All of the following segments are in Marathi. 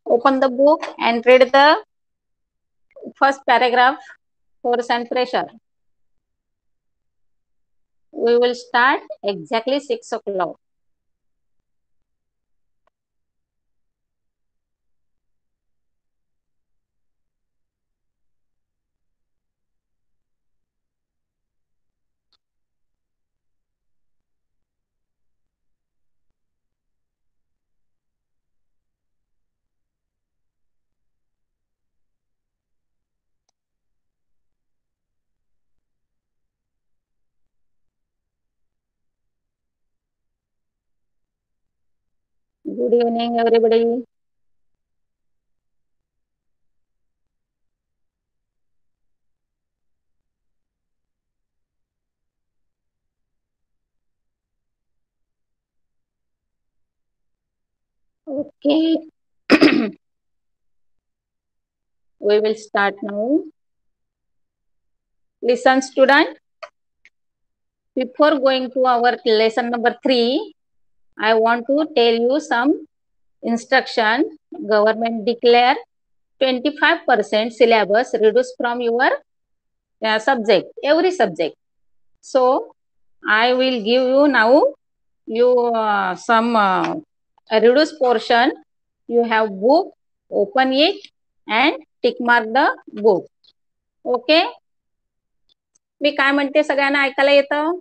Open the book and read the first paragraph, force and pressure. We will start exactly 6 o'clock. Good evening, everybody. Okay. We will start now. Listen, student. Before going to our lesson number 3, I want to tell you some instruction. Government declare 25% syllabus reduced from your subject, every subject. So I will give you now some reduced portion. You have book, open it and tick mark the book. Okay. मी काय म्हणते सगळ्यांना ऐकायला येतं?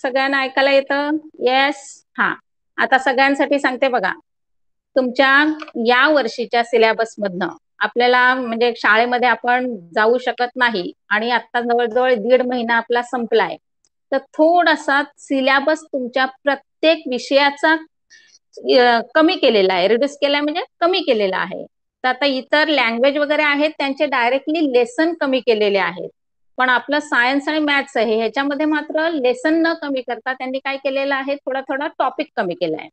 सगळ्यांना ऐकायला येतं? येस. हा, आता सगळ्यांसाठी सांगते बघा. तुमच्या या वर्षीच्या सिलेबस मधनं आपल्याला म्हणजे शाळेमध्ये आपण जाऊ शकत नाही आणि आता जवळजवळ 1.5 महिना आपला संपलाय. तर थोडासा सिलेबस तुमच्या प्रत्येक विषयाचा कमी केलेला आहे, रिड्यूस केलाय म्हणजे कमी केलेला आहे. तर आता इतर लँग्वेज वगैरे आहेत त्यांचे डायरेक्टली लेसन कमी केलेले आहेत, पण आपलं सायन्स आणि मॅथ्स आहे ह्याच्यामध्ये मात्र लेसन न कमी करता त्यांनी काय केलेलं आहे, थोडा थोडा टॉपिक कमी केलाय.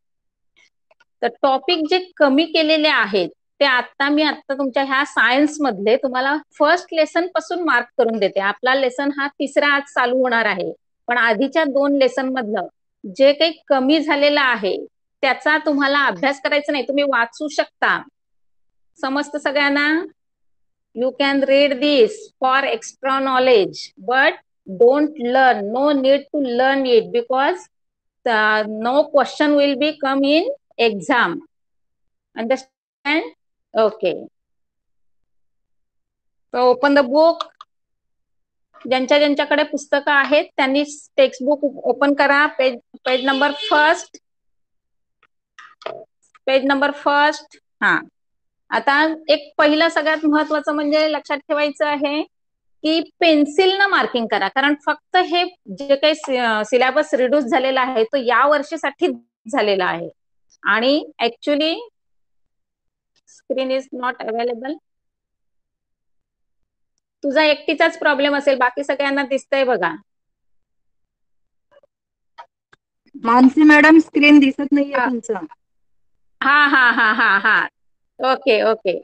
तर टॉपिक जे कमी केलेले आहेत ते आता तुमच्या ह्या सायन्स मधले तुम्हाला फर्स्ट लेसन पासून मार्क करून देते. आपला लेसन हा 3रा आज चालू होणार आहे, पण आधीच्या 2 लेसन मधलं जे काही कमी झालेलं आहे त्याचा तुम्हाला अभ्यास करायचा नाही, तुम्ही वाचू शकता. समजतं सगळ्यांना? You can read this for extra knowledge, but don't learn. No need to learn it because no question will be come in exam. Understand? Okay. So open the book. ज्यांच्याकडे पुस्तकं आहेत त्यांनी टेक्स्ट बुक ओपन करा. Page number first. Page number first. हा, आता एक पहिलं सगळ्यात महत्वाचं म्हणजे लक्षात ठेवायचं आहे की पेन्सिलनं मार्किंग करा, कारण फक्त हे जे काही सिलेबस रिड्यूस झालेला आहे तो या वर्षीसाठी झालेला आहे आणि actually screen is not available. तुझा एकटीचाच प्रॉब्लेम असेल, बाकी सगळ्यांना दिसतंय बघा. मानसी मॅडम स्क्रीन दिसत नाहीये तुमचं. हा हा हा हा हा, ओके ओके.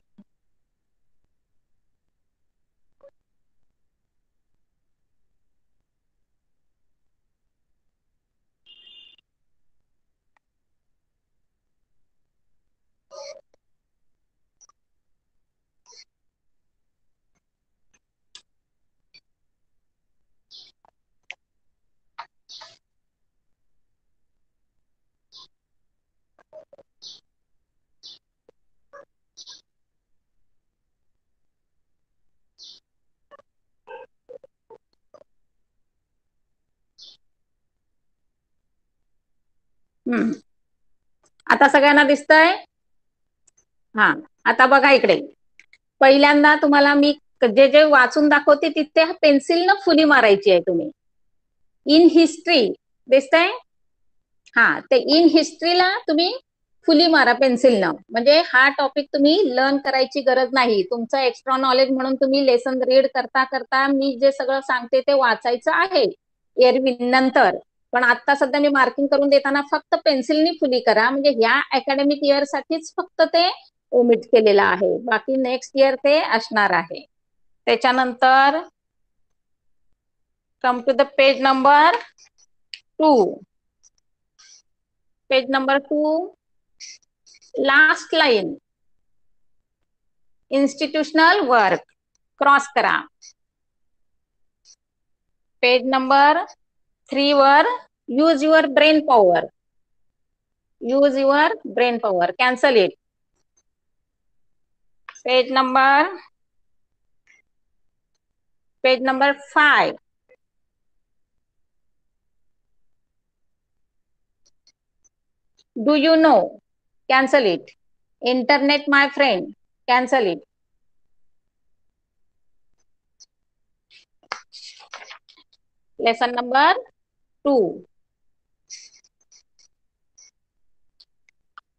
आता सगळ्यांना दिसतंय? हा, आता बघा इकडे. पहिल्यांदा तुम्हाला मी जे जे वाचून दाखवते तिथे पेन्सिलनं फुली मारायची आहे तुम्ही. इन हिस्ट्री दिसतंय? हा, ते इन हिस्ट्रीला तुम्ही फुली मारा पेन्सिलनं, म्हणजे हा टॉपिक तुम्ही लर्न करायची गरज नाही. तुमचं एक्स्ट्रा नॉलेज म्हणून तुम्ही लेसन रीड करता करता मी जे सगळं सांगते ते वाचायचं आहे एरवी नंतर, पण आता सध्या मी मार्किंग करून देताना फक्त पेन्सिलनी फुली करा, म्हणजे ह्या अकॅडमिक इयर साठीच फक्त ते ओमिट केलेलं आहे, बाकी नेक्स्ट इयर ते असणार आहे. त्याच्यानंतर come to the page number 2. Page number 2, last line, institutional work, cross करा. पेज नंबर 3 वर use your brain power, use your brain power, cancel it. Page number 5, do you know, cancel it. Internet my friend, cancel it. Lesson number 2,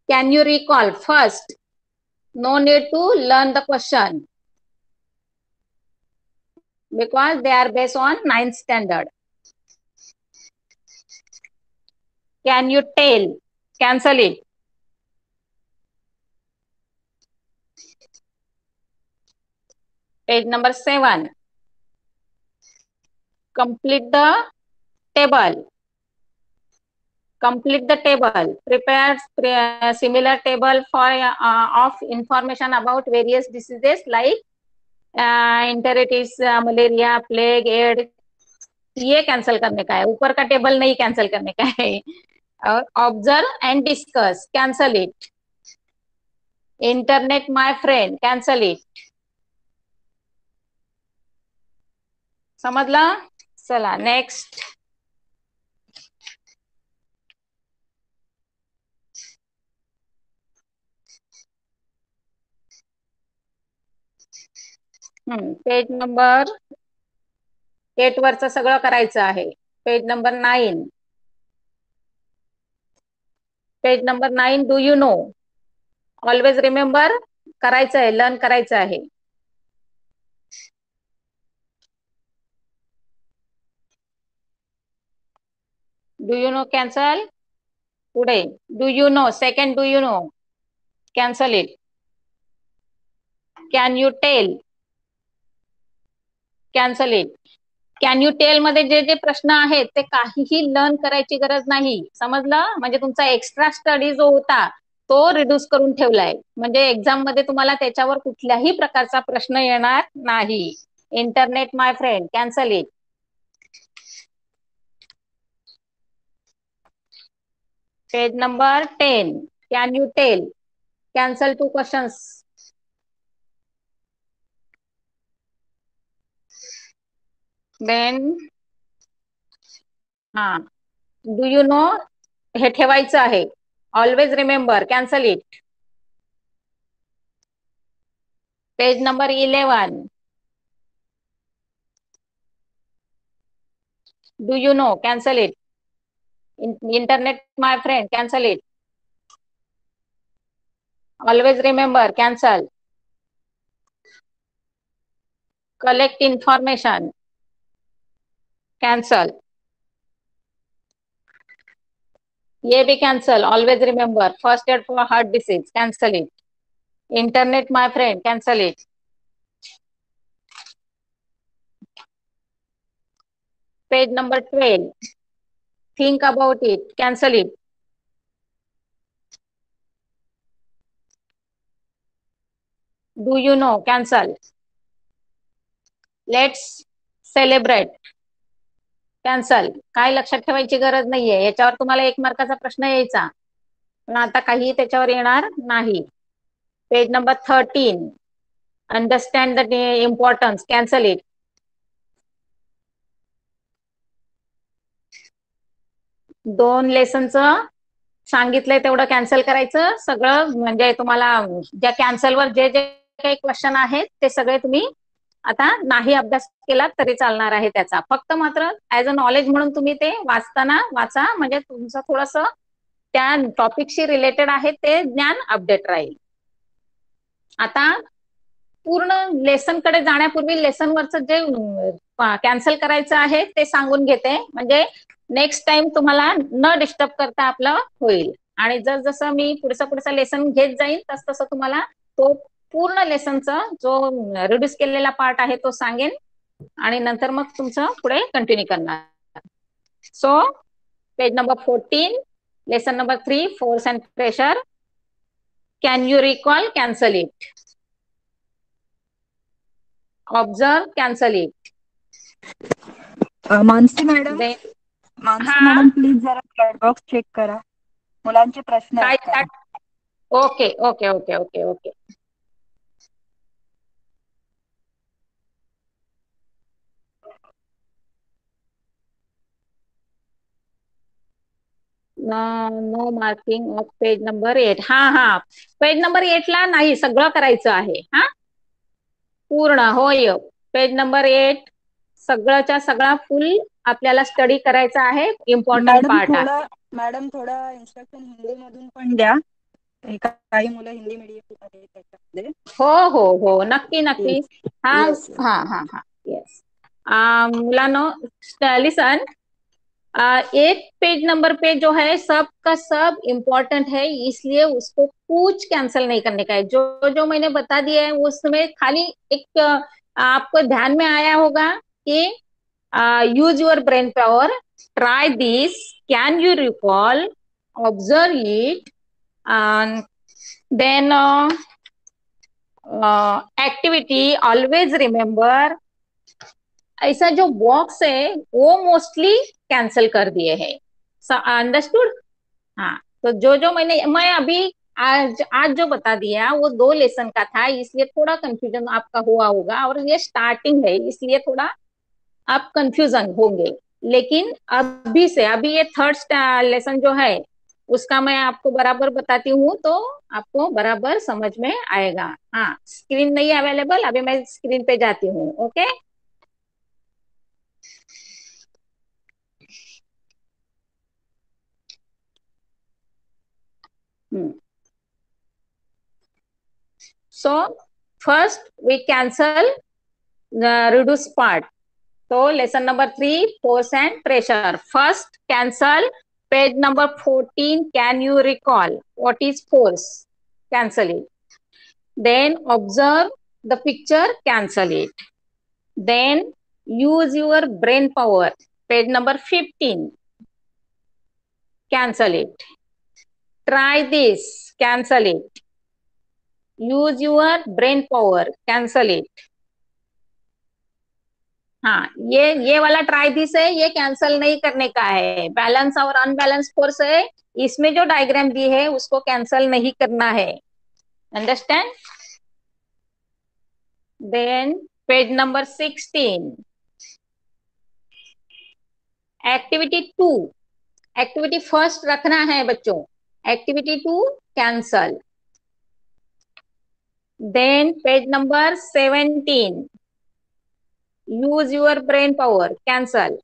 can you recall? First, no need to learn the question because they are based on 9th standard. Can you tell? Cancel it. Page number 7, complete the table. Complete the table. Prepare similar table for of information about various diseases like enteritis, malaria, plague, aid. ये कैंसिल करने का है, ऊपर का टेबल नहीं कैंसिल करने का है. और observe end discuss, cancel it. Internet my friend, cancel it. समजला? चला नेक्स्ट. पेज नंबर 8 वरचं सगळं करायचं आहे. Page number 9, page number 9, do you know, always remember करायचं आहे, लर्न करायचं आहे. Do you know cancel. पुढे do you know, second do you know, cancel it. Can you tell, cancel it. Can you tell मध्ये जे जे प्रश्न आहेत ते काहीही लर्न करायची गरज नाही. समजलं? म्हणजे तुमचा एक्स्ट्रा स्टडी जो होता तो रिड्यूस करून ठेवलाय, म्हणजे एक्झाम मध्ये तुम्हाला त्याच्यावर कुठल्याही प्रकारचा प्रश्न येणार नाही. Internet my friend, cancel it. Page number 10, can you tell, cancel 2 questions. Then do you know हे ठेवायचं आहे. Always remember, cancel it. Page number 11, do you know, cancel it. Internet my friend, cancel it. Always remember, cancel. Collect information, cancel. ये भी cancel. Always remember, first aid for heart disease, cancel it. Internet my friend, cancel it. Page number 12, think about it, cancel it. Do you know, cancel. Let's celebrate, cancel. काय लक्षात ठेवायची गरज नाहीये, याच्यावर तुम्हाला 1 मार्काचा प्रश्न यायचा, पण आता काही त्याच्यावर येणार नाही. Page number 13, understand the importance, cancel it. दोन लेसनचं सांगितलंय तेवढं कॅन्सल करायचं सगळं. म्हणजे तुम्हाला ज्या कॅन्सलवर जे जे काही क्वेश्चन आहेत ते सगळे तुम्ही आता नाही अभ्यास केला तरी चालणार आहे त्याचा. फक्त मात्र ऍज अ नॉलेज म्हणून तुम्ही ते वाचताना वाचा, म्हणजे तुमचं थोडस त्या टॉपिकशी रिलेटेड आहे ते ज्ञान अपडेट राहील. आता पूर्ण लेसन कडे जाण्यापूर्वी लेसनवरचं जे कॅन्सल करायचं आहे ते सांगून घेते, म्हणजे नेक्स्ट टाइम तुम्हाला न डिस्टर्ब करता आपलं होईल. आणि जसं मी पुढचा लेसन घेत जाईल तस तसं तुम्हाला तो पूर्ण लेसनचा जो रिड्यूस केलेला पार्ट आहे तो सांगेन आणि नंतर मग तुमचं पुढे कंटिन्यू करणार. So page number 14, Lesson number 3, force and pressure. Can you recall? Cancel it. Observe, cancel it. Mansi madam Then, Mansi हा मॅडम प्लीज जरा चॅट बॉक्स चेक करा. मुलांचे प्रश्न आहेत काय का? Okay okay okay okay okay. No marking of page number 8. हा पेज नंबर 8 ला नाही, सगळं करायचं आहे. हा पूर्ण होय. पेज नंबर 8 सगळंच्या सगळा फुल आपल्याला स्टडी करायचा आहे. इम्पॉर्टंट पार्ट आहे. मॅडम थोडं इन्स्ट्रक्शन हिंदी मधून पण द्या. काही मुलं हिंदी मीडियम मध्ये त्याच्यामध्ये. हो नक्की नक्की. येस हा येस. हा येस. मुलांनो लिसन, एक पेज नंबर पे जो है सब का सब इम्पोर्टेंट है, इसलिए उसको कुछ कैंसिल नहीं करने का है. जो जो मैंने बता दिया है उसमें खाली एक आपको ध्यान में आया होगा कि use your brain power, try this, can you recall, observe it, then activity, always remember. ऐसा जो बॉक्स है वो मोस्टली कैंसिल कर दिए हैं. अंडरस्टूड. हाँ, तो जो मैं अभी आज जो बता दिया वो 2 लेसन का था, इसलिए थोड़ा कंफ्यूजन आपका हुआ होगा, और ये स्टार्टिंग है इसलिए थोड़ा आप कंफ्यूजन होंगे. लेकिन अभी ये थर्ड लेसन जो है उसका मैं आपको बराबर बताती हूँ, तो आपको बराबर समझ में आएगा. हाँ, स्क्रीन नहीं अवेलेबल, अभी मैं स्क्रीन पे जाती हूँ. Okay. So first we cancel the reduce part. So lesson number 3, force and pressure. First cancel page number 14. Can you recall what is force? Cancel it. Then observe the picture, cancel it. Then use your brain power. Page number 15. Cancel it. Try this, cancel it. Use your brain power, cancel it. हाँ, ये वाला ट्राई दिस है, ये कैंसल नहीं करने का है. बैलेंस और अनबैलेंस फोर्स है, इसमें जो डायग्राम दी है उसको कैंसल नहीं करना है. Understand. Then page number 16, activity 2. Activity first रखना है बच्चों. Activity 2 cancel. Then page number 17, use your brain power, cancel.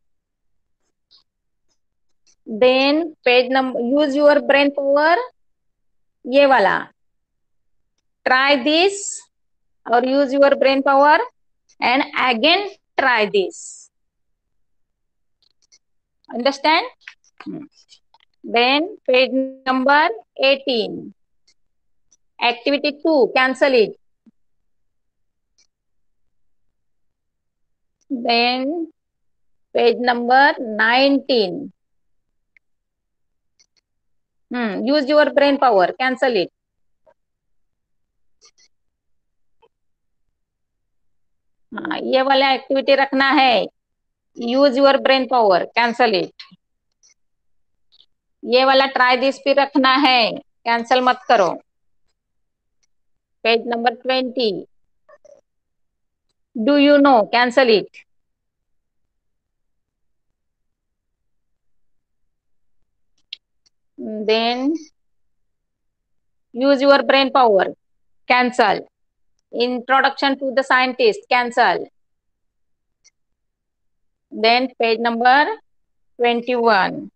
Then page number use your brain power, ये वाला ट्राई दिस और use your brain power and again try this. Understand. Then page number 18, activity 2 cancel it. Then page number 19, use your brain power, cancel it. हाँ, ये वाला एक्टिविटी रखना है, use your brain power, cancel it. ये वाला ट्राई दिस भी रखना है, कैंसल मत करो. Page number 20, do you know, cancel it. Then use your brain power, cancel. Introduction to the scientist, cancel. Then page number 21.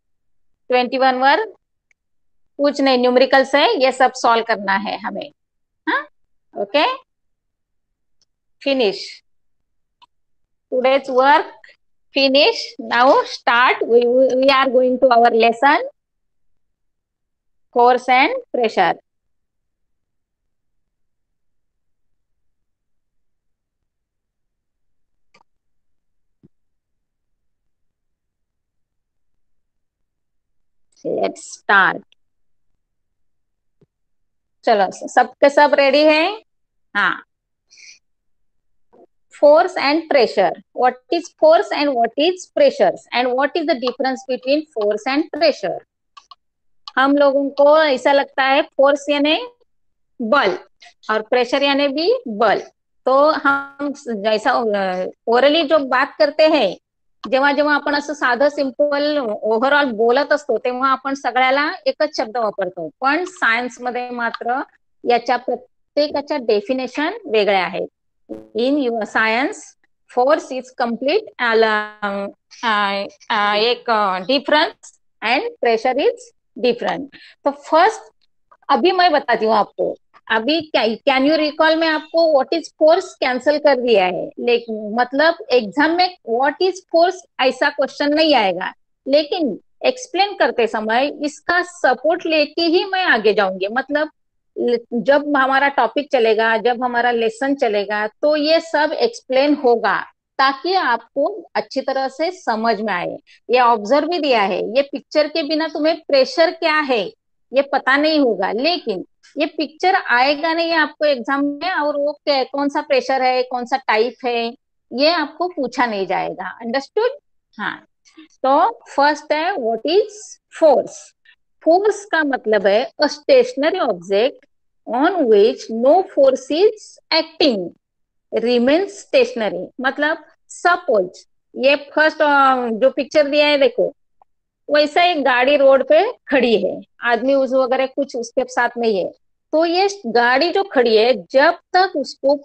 21 वर कुछ नहीं, न्यूमेरिकल्स है, ये सब सॉल्व करना है हमें. हाँ, okay. Finish today's work. Finish. Now start. We are going to our lesson, force and pressure. Let's start. चलो सबके सब रेडी है. हाँ. Force and pressure. What is force and what is pressures? And what is the difference between force and pressure? हम लोगों को ऐसा लगता है फोर्स यानी बल और प्रेशर यानी भी बल. तो हम जैसा ओरली जो बात करते हैं, जेव्हा जेव्हा आपण असं साधं सिंपल ओव्हरऑल बोलत असतो तेव्हा आपण सगळ्याला एकच शब्द वापरतो. पण सायन्स मध्ये मात्र याच्या प्रत्येकाच्या डेफिनेशन वेगळ्या आहेत. In your science force is complete एक difference and pressure is different. तो फर्स्ट अभी मैं बताती हूँ आपको. अभी कैन यू रिकॉल में आपको व्हाट इज फोर्स कैंसिल कर दिया है, लेकिन मतलब एग्जाम में व्हाट इज फोर्स ऐसा क्वेश्चन नहीं आएगा, लेकिन एक्सप्लेन करते समय इसका सपोर्ट लेके ही मैं आगे जाऊंगी. मतलब जब हमारा टॉपिक चलेगा, जब हमारा लेसन चलेगा, तो ये सब एक्सप्लेन होगा ताकि आपको अच्छी तरह से समझ में आए. ये ऑब्जर्व भी दिया है, ये पिक्चर के बिना तुम्हें प्रेशर क्या है ये पता नहीं होगा, लेकिन ये पिक्चर आएगा नहीं आपको एग्जाम में, और वो कौन सा प्रेशर है, कौन सा टाइप है, ये आपको पूछा नहीं जाएगा. अंडरस्टूड. हाँ. तो फर्स्ट है व्हाट इज फोर्स. फोर्स का मतलब है a stationary object on which no force is acting remains stationary. मतलब सपोज ये फर्स्ट जो पिक्चर दिया है देखो, वैसा एक गाड़ी रोड पे खड़ी है, आदमी उस वगैरह कुछ उसके साथ नहीं है. तो ये गाड़ी जो खड़ी है, जब तक उसको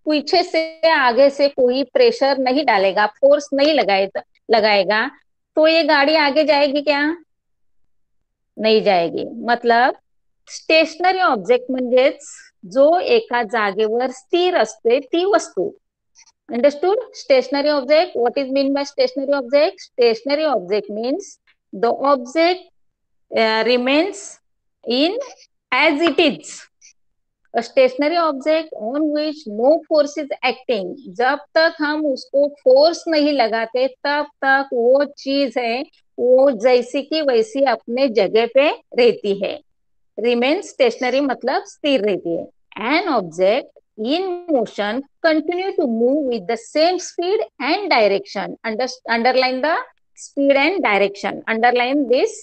पीछे से आगे से कोई प्रेशर नहीं डालेगा, फोर्स नहीं लगाएगा, तो ये गाड़ी आगे जाएगी क्या? नाही जाएगी. मतलब स्टेशनरी ऑब्जेक्ट म्हणजेच जो एका जागेवर स्थिर असते ती वस्तू. Understood. Stationary object. What is mean by stationary object? Stationary object means the object remains in as it is. A stationary object on which no force is acting. जब तक हम उसको फोर्स नहीं लगाते तब तक वो चीज है वो जैसी की वैसी अपने जगह पे रहती है. रिमेन स्टेशनरी मतलब स्थिर रहती है. An object in motion continue to move with the same speed and direction. Underline the speed and direction. Underline this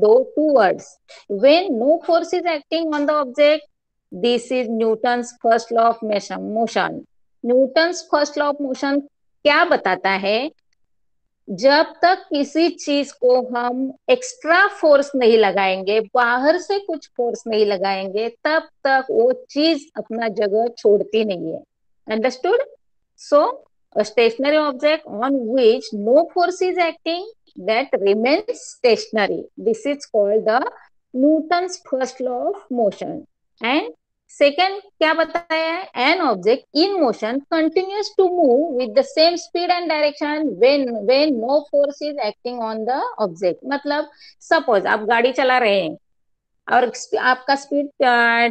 those two words. When no force is acting on the object, this is Newton's first law of motion. Newton's first law of motion क्या बताता है? जब तक किसी चीज को हम एक्स्ट्रा फोर्स नहीं लगाएंगे, बाहर से कुछ फोर्स नहीं लगाएंगे, तब तक वो चीज अपना जगह छोड़ती नहीं है. Understood. So a stationary object on which no force is acting that remains stationary. This is called the Newton's first law of motion. And second क्या बताया है? An object in motion continues to move with the same speed and direction when no force is acting on the object. मतलब सपोज आप गाड़ी चला रहे हैं और आपका स्पीड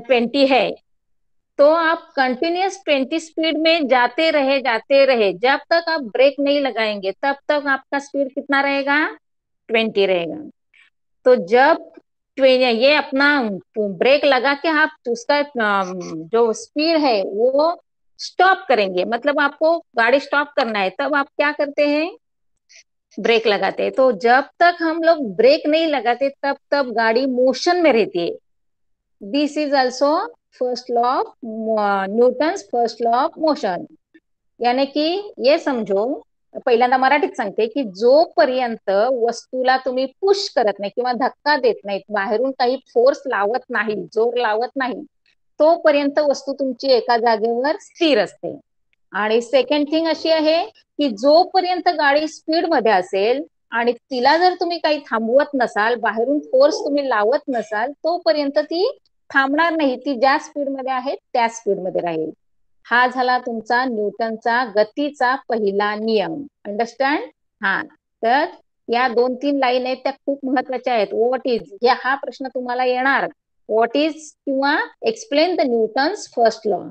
20 है, तो आप कंटिन्यूस 20 स्पीड में जाते रहे जब तक आप ब्रेक नहीं लगाएंगे तब तक आपका स्पीड कितना रहेगा? 20 रहेगा. तो जब ये अपना ब्रेक लगा के आप उसका जो स्पीड है वो स्टॉप करेंगे, मतलब आपको गाड़ी स्टॉप करना है, तब आप क्या करते हैं? ब्रेक लगाते हैं. तो जब तक हम लोग ब्रेक नहीं लगाते तब तक गाड़ी मोशन में रहती है. This is also first law of Newton's first law of motion. यानी की ये समजो, पहिल्यांदा मराठीत सांगते की जोपर्यंत वस्तूला तुम्ही पुश करत नाही किंवा धक्का देत नाहीत, बाहेरून काही फोर्स लावत नाही, जोर लावत नाही, तोपर्यंत वस्तू तुमची एका जागेवर स्थिर असते. आणि सेकंड थिंग अशी आहे की जोपर्यंत गाडी स्पीड मध्ये असेल आणि तिला जर तुम्ही काही थांबवत नसाल, बाहेरून फोर्स तुम्ही लावत नसाल, तोपर्यंत ती थांबणार नाही. ती ज्या स्पीड मध्ये आहे त्या स्पीड मध्ये राहील. हा झाला तुमचा न्यूटनचा गतीचा पहिला नियम. अंडरस्टँड. हा. तर या 2-3 लाईन आहेत त्या खूप महत्वाच्या आहेत. व्हॉट इज हा प्रश्न तुम्हाला येणार. व्हॉट इज किंवा explain the Newton's first law.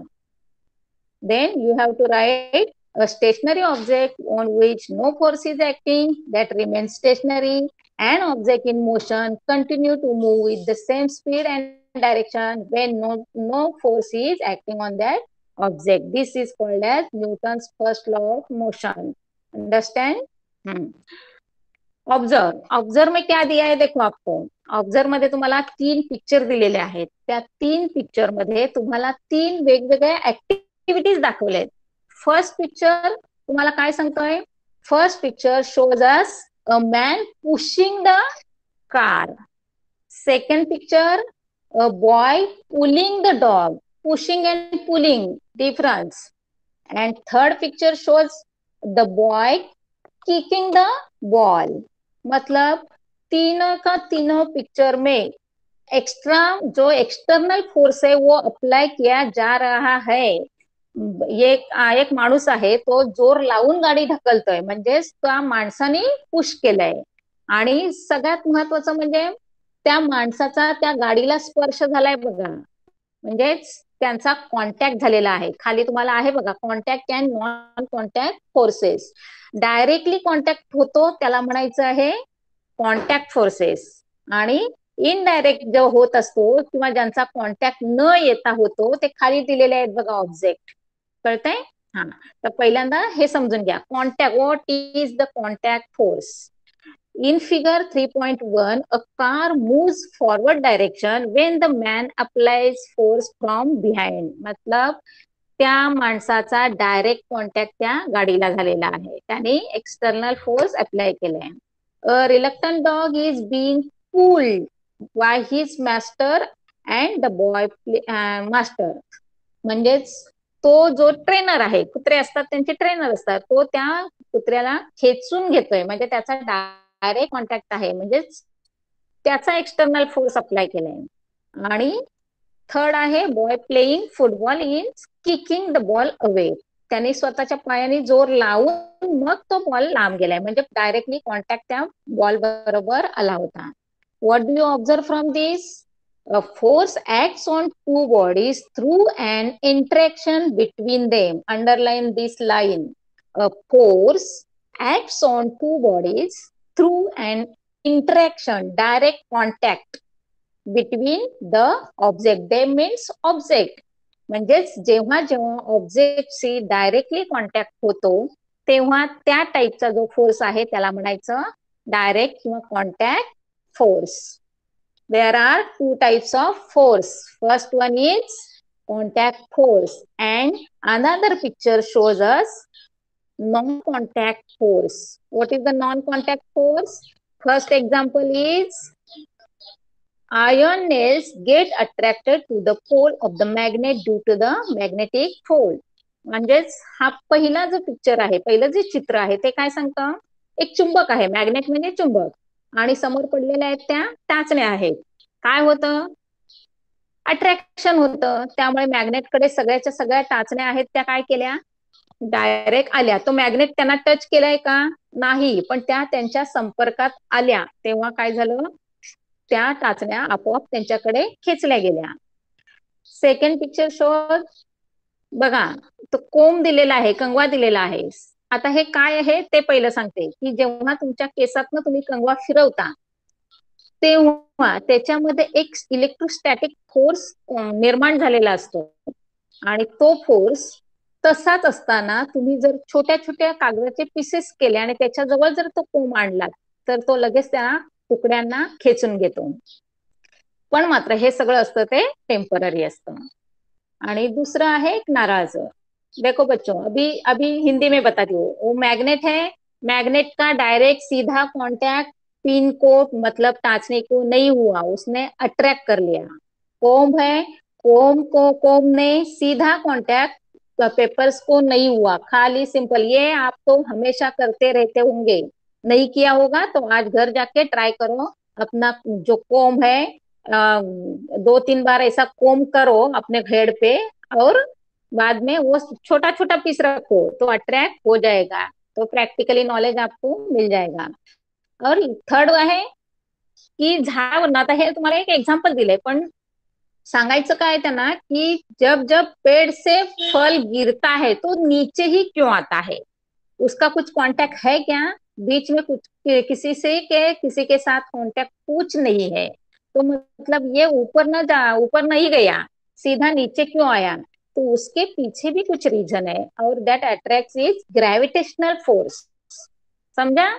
Then you have to write a stationary object on which no force is acting that remains stationary. An object in motion continue to move with the same speed and direction when no force is acting on that object. This is called as Newton's first law of motion. Understand? Observe observe में क्या दिया है देखो आपको. ऑब्झर्व मध्ये तुम्हाला 3 पिक्चर दिलेले आहेत. त्या 3 पिक्चर मध्ये तुम्हाला 3 वेगवेगळ्या ऍक्टिव्हिटीज दाखवल्या आहेत. फर्स्ट पिक्चर तुम्हाला काय सांगतोय. First picture shows us a man pushing the car. Second picture a boy pulling the dog. Pushing and pulling difference. And third picture shows the boy kicking the ball. मतलब तीनों का तीनों पिक्चर में एक्स्ट्रा जो एक्सटर्नल फोर्स है वो अप्लाई किया जा रहा है. एक माणूस आहे तो जोर लावून गाडी ढकलतोय म्हणजेच त्या माणसाने पुश केलंय. आणि सगळ्यात महत्वाचं म्हणजे त्या माणसाचा त्या गाडीला स्पर्श झालाय बघा. म्हणजेच त्यांचा कॉन्टॅक्ट झालेला आहे. खाली तुम्हाला आहे बघा contact and non contact forces. Directly contact होतो त्याला म्हणायचं आहे कॉन्टॅक्ट फोर्सेस. आणि इनडायरेक्ट जो होत असतो किंवा ज्यांचा कॉन्टॅक्ट न येता होतो ते खाली दिलेले आहेत बघा ऑब्जेक्ट. कळतंय. हा तर पहिल्यांदा हे समजून घ्या. Contact what is the contact force. In figure 3.1, a car moves forward direction when the man applies force from behind. मतलब त्या माणसाचा डायरेक्ट कॉन्टॅक्ट त्या गाडीला झालेला आहे. त्याने एक्सटर्नल फोर्स अप्लाय केलाय. A reluctant dog is being pulled by his master and the boy master. म्हणजेच तो जो ट्रेनर आहे कुत्रे असतात त्यांचे ट्रेनर असतात तो त्या कुत्र्याला खेचून घेतोय म्हणजे त्याचा डायरेक्ट कॉन्टॅक्ट आहे म्हणजेच त्याचा एक्सटर्नल फोर्स अप्लाय केलाय. आणि थर्ड आहे boy playing football in kicking the ball away. त्याने स्वतःच्या पायाने जोर लावून मग तो बॉल लांब गेलाय म्हणजे डायरेक्टली कॉन्टॅक्ट त्या बॉल बरोबर आला होता. What do you observe from this. A force acts on two bodies through an interaction between them. Underline this line. A force acts on two bodies through an interaction, direct contact between the object. They means object. म्हणजेच जेव्हा जेव्हा ऑब्जेक्टशी डायरेक्टली कॉन्टॅक्ट होतो तेव्हा त्या टाईपचा जो फोर्स आहे त्याला म्हणायचं डायरेक्ट किंवा contact force. There are two types of force. First one is contact force and another picture shows us non-contact force. What is the non-contact force? First example is iron nails get attracted to the pole of the magnet due to the magnetic pole. म्हणजेच हा पहिला जो पिक्चर आहे पहिलं जे चित्र आहे ते काय सांगतं. एक चुंबक आहे. मॅग्नेट म्हणजे चुंबक आणि समोर पडलेल्या आहेत त्या टाचण्या आहेत. काय होतं अट्रॅक्शन होतं. त्यामुळे मॅग्नेटकडे सगळ्याच्या सगळ्या टाचण्या आहेत त्या काय केल्या डायरेक्ट आल्या. तो मॅग्नेट त्यांना टच केलाय का नाही पण त्या त्यांच्या संपर्कात आल्या तेव्हा काय झालं त्या टाचण्या आपोआप त्यांच्याकडे खेचल्या गेल्या. सेकंड पिक्चर शोज बघा तो कोंब दिलेला आहे कंगवा दिलेला आहे. आता हे काय आहे ते पहिलं सांगते की जेव्हा तुमच्या केसातनं तुम्ही कंगवा फिरवता तेव्हा त्याच्यामध्ये एक इलेक्ट्रोस्टॅटिक फोर्स निर्माण झालेला असतो आणि तो फोर्स तसाच असताना तुम्ही जर छोट्या छोट्या कागदाचे पीसेस केले आणि त्याच्याजवळ जर तो कोंब आणला तर तो लगेच त्या तुकड्यांना खेचून घेतो. पण मात्र हे सगळं असतं ते टेम्पररी असतं. आणि दुसरं आहे एक नाराज. देखो बच्चों अभी अभी हिंदी में बताती हूँ. वो मैग्नेट है. मैग्नेट का डायरेक्ट सीधा कांटेक्ट पिन को मतलब टाचने को नहीं हुआ उसने अट्रैक्ट कर लिया. कोम्ब है. कोम्ब ने सीधा कांटेक्ट पेपर्स को नहीं हुआ. खाली सिंपल ये आप तो हमेशा करते रहते होंगे. नहीं किया होगा तो आज घर जाके ट्राई करो. अपना जो कोम्ब है 2-3 बार ऐसा कोम्ब करो अपने हेड पे और बाद में वो छोटा छोटा पीस रखो तो अट्रैक्ट हो जाएगा. तो प्रॅक्टिकली नॉलेज आपको मिल जाएगा. और थर्ड आहे की झाडावर आता हे तुम्हाला एक एक्झाम्पल दिलंय पण सांगायचं काय त्यांना की जब जब पेड़ से फल गिरता है तो नीचे ही क्यों आता है. उसका कुछ कॉन्टैक्ट है क्या बीच में कुछ किसी से के किसी के साथ कांटेक्ट कुछ नहीं है, तो मतलब ये ऊपर नहीं गया, सीधा नीचे क्यों आया? तो उसके पीछे भी कुछ रीजन है, और that attracts is gravitational force. समझा?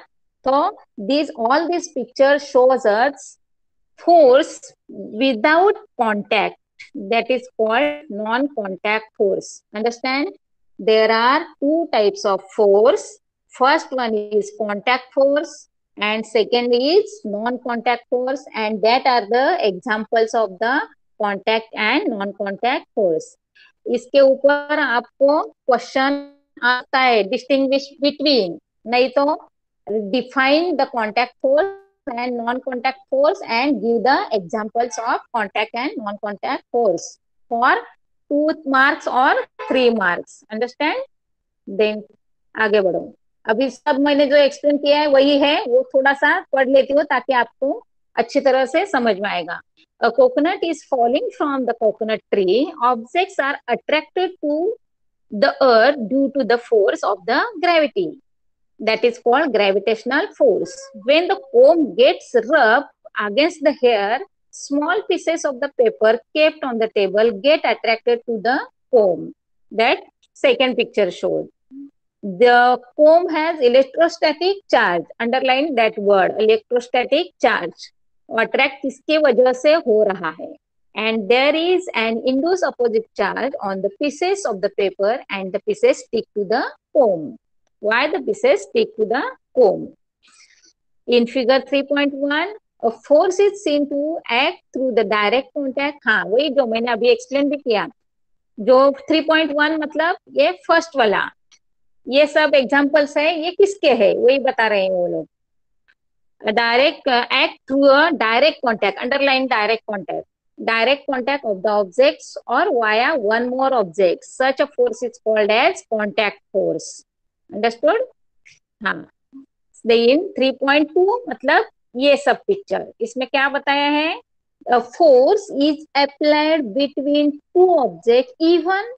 तो this all this picture shows us force without contact, that is called non-contact force. Understand? There are two types of force. First one is contact force and second is non-contact force, and that are the examples of the contact and non-contact force. इसके ऊपर आपको क्वेश्चन आता है, डिस्टिंग्विश बिटवीन, नहीं तो define the contact force and non-contact force and give the examples of contact and non-contact force for 2 marks or 3 marks. Understand? Then आगे बढ़ो। अभी सब मैंने जो एक्सप्लेन किया है वही है, वो थोड़ा सा पढ़ लेती हूँ ताकि आपको अच्छी तरह से समझ में आएगा। A coconut is falling from the coconut tree. Objects are attracted to the earth due to the force of the gravity. That is called gravitational force. When the comb gets rubbed against the hair, small pieces of the paper kept on the table get attracted to the comb. That second picture showed. The comb has electrostatic charge. Underline that word, electrostatic charge. Attract किसके वजह से हो रहा है? And there is an induced opposite charge on the pieces of the paper, and the pieces stick to the comb. Why the pieces stick to the comb? In figure 3.1, a force is seen to act through the direct contact. हाँ, वही जो मैंने अभी एक्सप्लेन भी किया, जो 3.1 मतलब ये फर्स्ट वाला, ये सब एग्जांपल्स है, ये किसके है वही बता रहे हैं वो लोग। Direct act through a direct contact, underline direct contact, direct contact of the objects or via one more object. Such a force is called as contact force. Understood? हाँ। देन 3.2 मतलब ये सब पिक्चर, इसमें क्या बताया है? Force is applied between two object even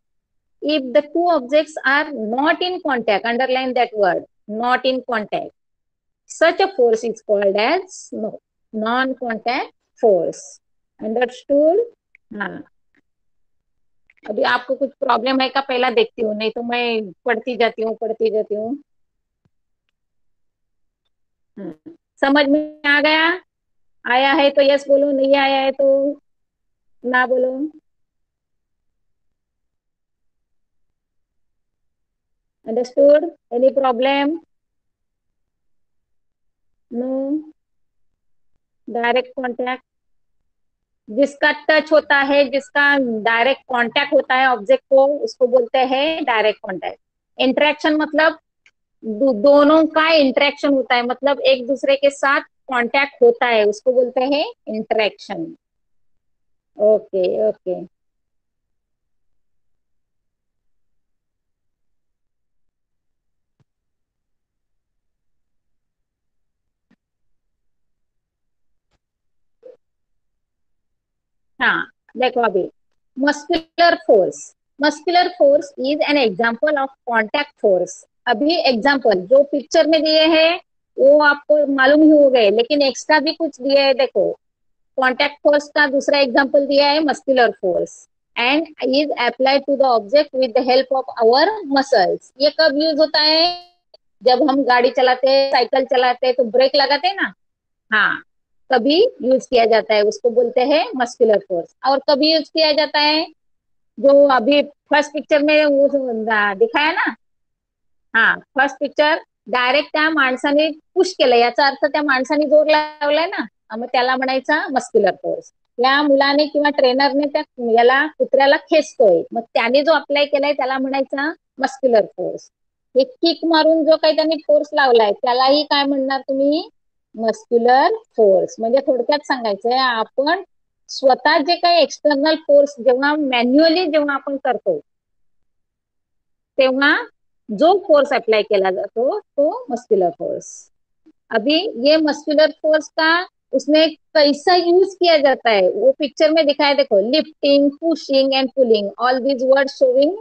if the two objects are not in contact. Underline that word, not in contact. Such a force is called as non-contact force. Understood? हाँ। अभी आपको कुछ प्रॉब्लम है क्या पहला देखती हूँ, नहीं तो मैं पढ़ती जाती हूँ। समझ में आ गया? आया है तो यस बोलो, नहीं आया है तो ना बोलो। Understood? Any problem? No? Direct contact, जिसका टच होता है, जिसका डायरेक्ट कांटेक्ट होता है ऑब्जेक्ट को, उसको बोलते हैं डायरेक्ट कांटेक्ट। इंटरेक्शन मतलब दोनों का इंटरेक्शन होता है, मतलब एक दूसरे के साथ कांटेक्ट होता है, उसको बोलते हैं इंटरेक्शन। Okay okay. हाँ, देखो अभी muscular force is an example of contact force. अभी एग्जांपल जो पिक्चर में दिए हैं वो आपको मालूम ही हो गए, लेकिन एक्स्ट्रा भी कुछ दिए है। देखो, कॉन्टैक्ट फोर्स का दूसरा एग्जांपल दिया है muscular force, and is applied to the object with the help of our muscles. ये कब यूज होता है? जब हम गाड़ी चलाते हैं, साइकिल चलाते हैं तो ब्रेक लगाते हैं ना, हाँ, कभी यूज किया जाता है, उसको बोलते हैं मस्कुलर फोर्स। और कभी यूज किया जाता है, जो अभी फर्स्ट पिक्चर में वो दिखाया ना, हाँ, फर्स्ट पिक्चर, डायरेक्ट त्या माणसाने पुश केलं, याचा अर्थ त्या माणसाने जोर लावलाय ना, मग त्याला म्हणायचा मस्क्युलर फोर्स। या मुलाने किंवा ट्रेनरने त्या याला कुत्र्याला खेचतोय, मग त्याने जो अप्लाय केलाय त्याला म्हणायचा मस्क्युलर फोर्स। हे किक मारून जो काही त्यांनी फोर्स लावलाय त्यालाही काय म्हणणार तुम्ही? Muscular force. म्हणजे थोडक्यात सांगायचंय, आपण स्वतः जे काही एक्सटर्नल फोर्स जेव्हा मॅन्युअली जेव्हा आपण करतो तेव्हा जो फोर्स अप्लाई केला जातो तो मस्कुलर फोर्स। अभी ये मस्कुलर फोर्स का उसमें कैसा यूज किया जाता है वो पिक्चर में दिखाया, देखो, lifting, pushing and pulling, all these word showing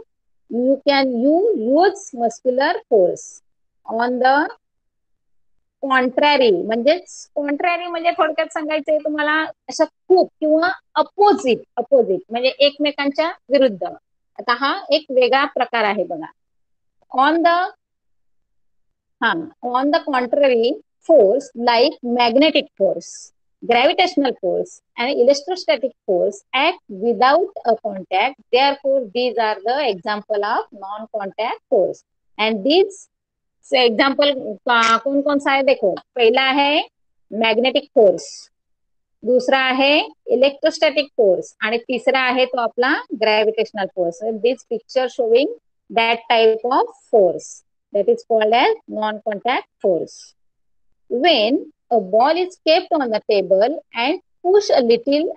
you can use muscular force on the contrary म्हणजे थोडक्यात सांगायचंय तुम्हाला असं खूप किंवा अपोजिट म्हणजे एकमेकांच्या विरुद्ध. आता हा एक वेगळा प्रकार आहे बघा. ऑन द हा on the contrary force like magnetic force, gravitational force and electrostatic force act without a contact. Therefore, these are the example of non-contact force. And these example कौन कौन सा है देखो. पहला है मॅग्नेटिक फोर्स, दूसरा आहे इलेक्ट्रोस्टॅटिक फोर्स आणि तिसरा आहे तो आपला gravitational force. This picture showing that type of force that is called as non-contact force. When a ball is kept on the table and push a little,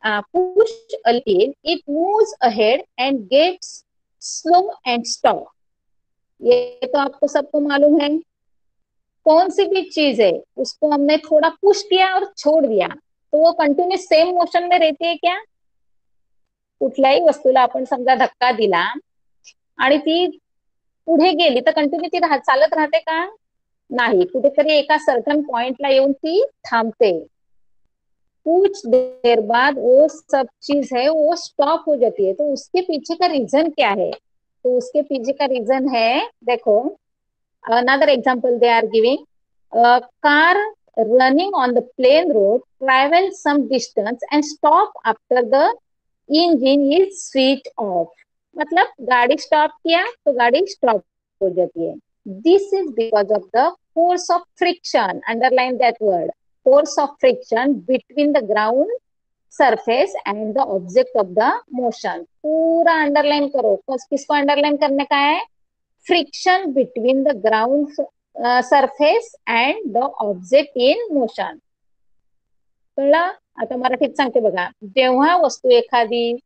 it moves ahead and gets slow and stop. ये तो आपको सबको मालूम है. कौन सी भी चीज है उसको हमने थोड़ा पुश किया और छोड़ दिया तो वो कंटिन्यूस सेम मोशन में रहती है क्या? कुठल्याही वस्तूला आपण समजा धक्का दिला आणि ती पुढे गेली तर कंटिन्यू ती चालत राहते का? नाही, कुठेतरी एका सर्टन पॉइंटला येऊन ती थांबते. कुछ देर बाद वो सब चीज है वो स्टॉप हो जाती है. तो उसके पीछे का रीजन क्या है? तो उसके पीछे का रीजन है, देखो another example they are giving. A car running on the plain road travels some distance and stop after the engine is switched off. मतलब गाड़ी स्टॉप किया तो गाड़ी स्टॉप हो जाती है. This is because of the force of friction. Underline that word. Force of friction between the ground surface and the object of the motion. पूरा अंडरलाइन करो. किसको अंडरलाइन करने का है? Friction between the ground surface and the object in motion. कळलं? आता मराठीत सांगते बघा. जेव्हा वस्तू एखादी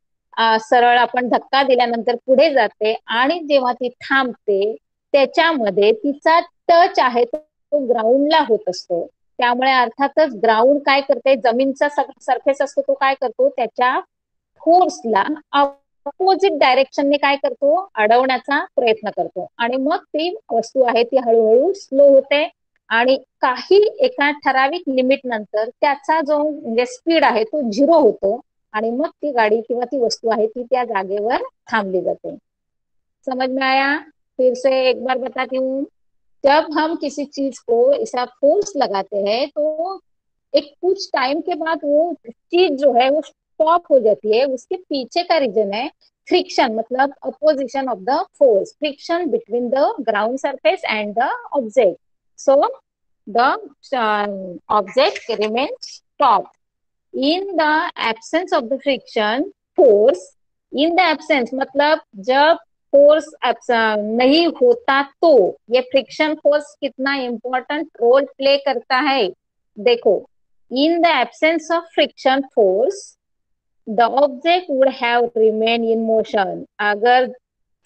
सरळ आपण धक्का दिल्यानंतर पुढे जाते आणि जेव्हा ती थांबते त्याच्यामध्ये तिचा टच आहे तो ग्राउंडला होत असतो. त्यामुळे अर्थातच ग्राउंड काय करते, जमीनचा सरफेस असतो तो काय करतो, त्याच्या फोर्सला अपोजिट डायरेक्शनने काय करतो, अडवण्याचा प्रयत्न करतो आणि मग ती वस्तू आहे ती हळूहळू स्लो होते आणि काही एका ठराविक लिमिट नंतर त्याचा जो म्हणजे स्पीड आहे तो 0 होतो आणि मग ती गाडी किंवा ती वस्तू आहे ती त्या जागेवर थांबली जाते. समझ में आया? फिर से एक बार बताती हूँ. जब हम किसी चीज को ऐसा फोर्स लगाते हैं तो एक कुछ टाइम के बाद वो चीज जो है वो स्टॉप हो जाती है. उसके पीछे का रीजन है फ्रिक्शन, मतलब opposition of the force, friction between the ground surface end the object. So the object remains stop. In the absence of the friction force, in the absence मतलब जब फोर्स नहीं होता तो ये फ्रिक्शन फोर्स कितना इंपॉर्टेंट रोल प्ले करता है. देखो, in the absence of friction force the object would have remained in motion. अगर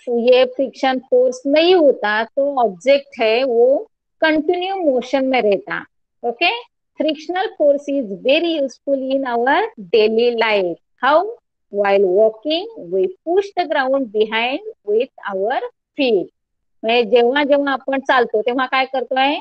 ये फ्रिक्शन फोर्स नहीं होता तो ऑब्जेक्ट है वो कंटिन्यू मोशन में रहता. Okay. Frictional force is very useful in our daily life. How? while walking we push the ground behind with our feet. म्हणजे जेव्हा जेव्हा आपण चालतो तेव्हा काय करतोय,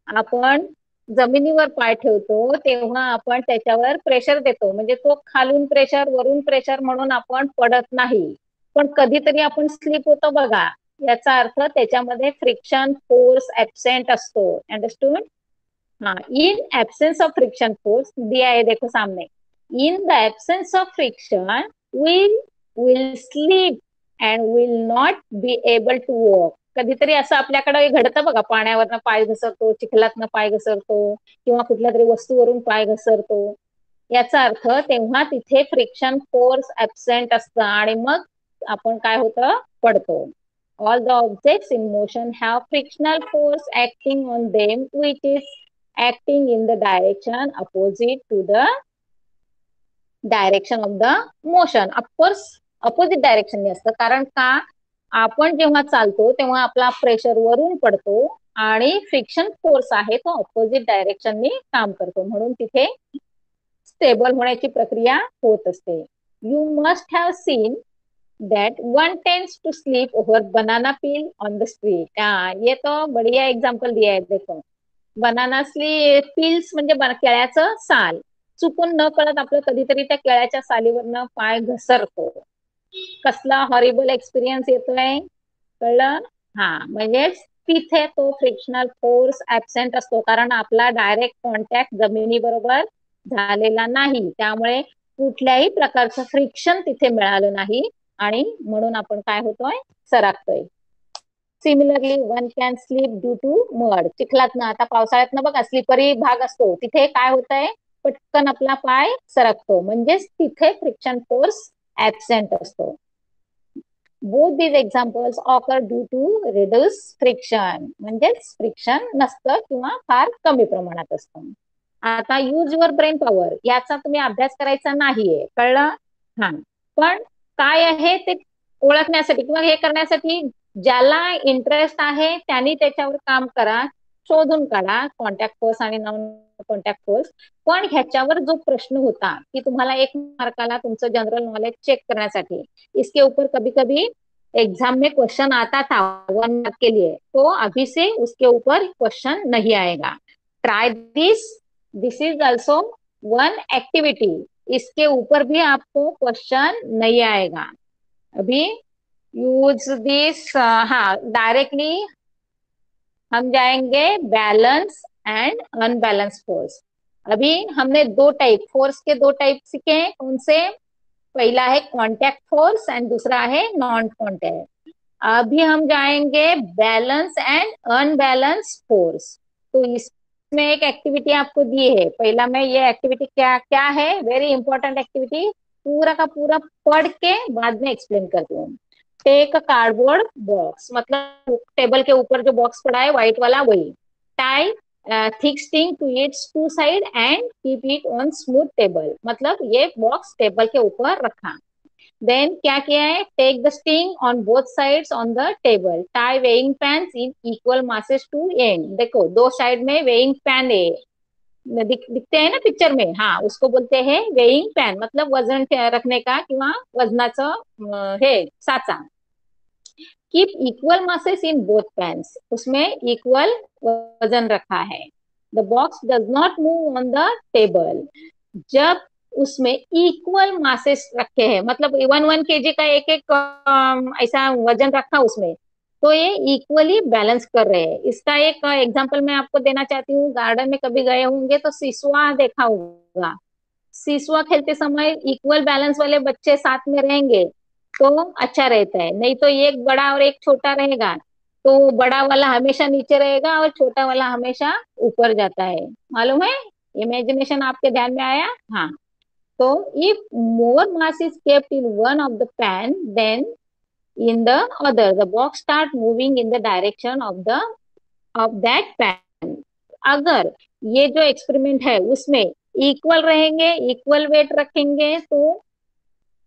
आपण जमिनीवर पाय ठेवतो तेव्हा आपण त्याच्यावर प्रेशर देतो. म्हणजे तो खालून प्रेशर वरून प्रेशर म्हणून आपण पडत नाही, पण कधीतरी आपण स्लिप होतो बघा. याचा अर्थ त्याच्यामध्ये फ्रिक्शन फोर्स ऍबसेंट असतो. अंडरस्टूड? हाँ, in absence of friction force दिया है देखो सामने. In the absence of friction will sleep and will not be able to walk. कधीतरी असं आपल्याकडे घडतं बघा, पाण्यावरनं पाय घसरतो, चिखलातनं पाय घसरतो किंवा कुठल्या तरी वस्तूवरून पाय घसरतो. याचा अर्थ तेव्हा तिथे फ्रिक्शन फोर्स ऍबसेंट असतं आणि मग आपण काय होतं, पडतो. All the objects in motion have frictional force acting on them which is acting in the direction opposite to the direction of the motion. Of course opposite direction असतं, कारण का आपण जेव्हा चालतो तेव्हा आपला प्रेशर वरून पडतो आणि फ्रिक्शन फोर्स आहे तो अपोजिट डायरेक्शनने काम करतो, म्हणून तिथे स्टेबल होण्याची प्रक्रिया होत असते. You must have seen that one tends to sleep over banana peel on the street. ये तो बढ़िया एग्जाम्पल दिया है देखो. बनाना पील्स म्हणजे केळ्याचं साल. चुकून न कळत आपलं कधीतरी त्या केळ्याच्या सालीवरनं पाय घसरतो. कसला हॉरिबल एक्सपिरियन्स येतोय, कळलं? हा, म्हणजेच तिथे तो फ्रिक्शनल फोर्स ऍबसेंट असतो, कारण आपला डायरेक्ट कॉन्टॅक्ट जमिनी बरोबर झालेला नाही. त्यामुळे कुठल्याही प्रकारचं फ्रिक्शन तिथे मिळालं नाही आणि म्हणून आपण काय होतोय, सरकतोय. Similarly one can slip due to mud. चिखलात ना, आता पावसाळ्यात ना बघा स्लिपरी भाग असतो, तिथे काय होतंय, पटकन आपला पाय सरकतो, म्हणजेच तिथे फ्रिक्शन फोर्स ऍबसेंट असतो. Both these examples occur due to reduce friction, म्हणजेच फ्रिक्शन नसतं किंवा फार कमी प्रमाणात असतं. आता यूज युअर ब्रेन पॉवर, याचा तुम्ही अभ्यास करायचा नाहीये, कळलं? हा, पण काय आहे ते ओळखण्यासाठी किंवा हे करण्यासाठी ज्याला इंटरेस्ट आहे त्यांनी त्याच्यावर काम करा, शोधून काढा कॉन्टॅक्ट फोर्स आणि नॉन कॉन्टॅक्ट फोर्स. पण ह्याच्यावर जो प्रश्न होता की तुम्हाला 1 मार्काला तुमचं जनरल नॉलेज चेक करण्यासाठी, इसके ऊपर कभी कभी एग्जाम में क्वेश्चन आता था 1 मार्क के लिए, तो अभी से उसके ऊपर क्वेश्चन नहीं आएगा. Try this, this is also one activity. इसके ऊपर भी आपको क्वेश्चन नहीं आएगा. अभी यूज दिस, हाँ, डायरेक्टली हम जाएंगे बैलेंस एंड अनबैलेंस फोर्स. अभी हमने 2 टाइप फोर्स के 2 टाइप सीखे, कौन से? पहला है कॉन्टैक्ट फोर्स एंड दूसरा है नॉन कॉन्टैक्ट. अभी हम जाएंगे बैलेंस एंड अनबैलेंस फोर्स. तो इसमें एक एक्टिविटी आपको दी है, पहला मैं ये एक्टिविटी क्या क्या है, वेरी इंपॉर्टेंट एक्टिविटी, पूरा का पूरा पढ़ के बाद में एक्सप्लेन करती हूँ. टेक अ कार्डबोर्ड बॉक्स, मतलब टेबल के ऊपर जो बॉक्स पड़ा है व्हाइट वाला वही. Tie thick string to its 2 side and keep it on smooth table, मतलब ये बॉक्स टेबल के ऊपर रखा. देन क्या किया है, take the string on both sides on the table. Tie weighing pan in equal masses to end. देखो 2 साइड में वेइंग पैन है, दिखते हैं ना पिक्चर में, हाँ, उसको बोलते हैं वेइंग पैन, मतलब वजन रखने का किंवा वजनाचं हे साचा. Keep equal masses in both pans, उसमें इक्वल वजन रखा है. The box does not move on the table. जब उसमें इक्वल मासेस रखे हैं, मतलब 1 1 kg का एक एक ऐसा वजन रखा उसमें, तो ये इक्वली बैलेंस कर रहे हैं. इसका एक एग्जांपल मैं आपको देना चाहती हूँ. गार्डन में कभी गए होंगे तो सिसुआ देखा होगा. सिसुआ खेलते समय इक्वल बैलेंस वाले बच्चे साथ में रहेंगे तो अच्छा रहता है, नहीं तो एक बड़ा और एक छोटा रहेगा तो बड़ा वाला हमेशा नीचे रहेगा और छोटा वाला हमेशा ऊपर जाता है. मालूम है? इमेजिनेशन आपके ध्यान में आया? हाँ. तो if more mass is kept in one of the pan then in the other, the box start moving in the direction of that pan. अगर ये जो एक्सपेरिमेंट है उसमें इक्वल रहेंगे, इक्वल वेट रखेंगे तो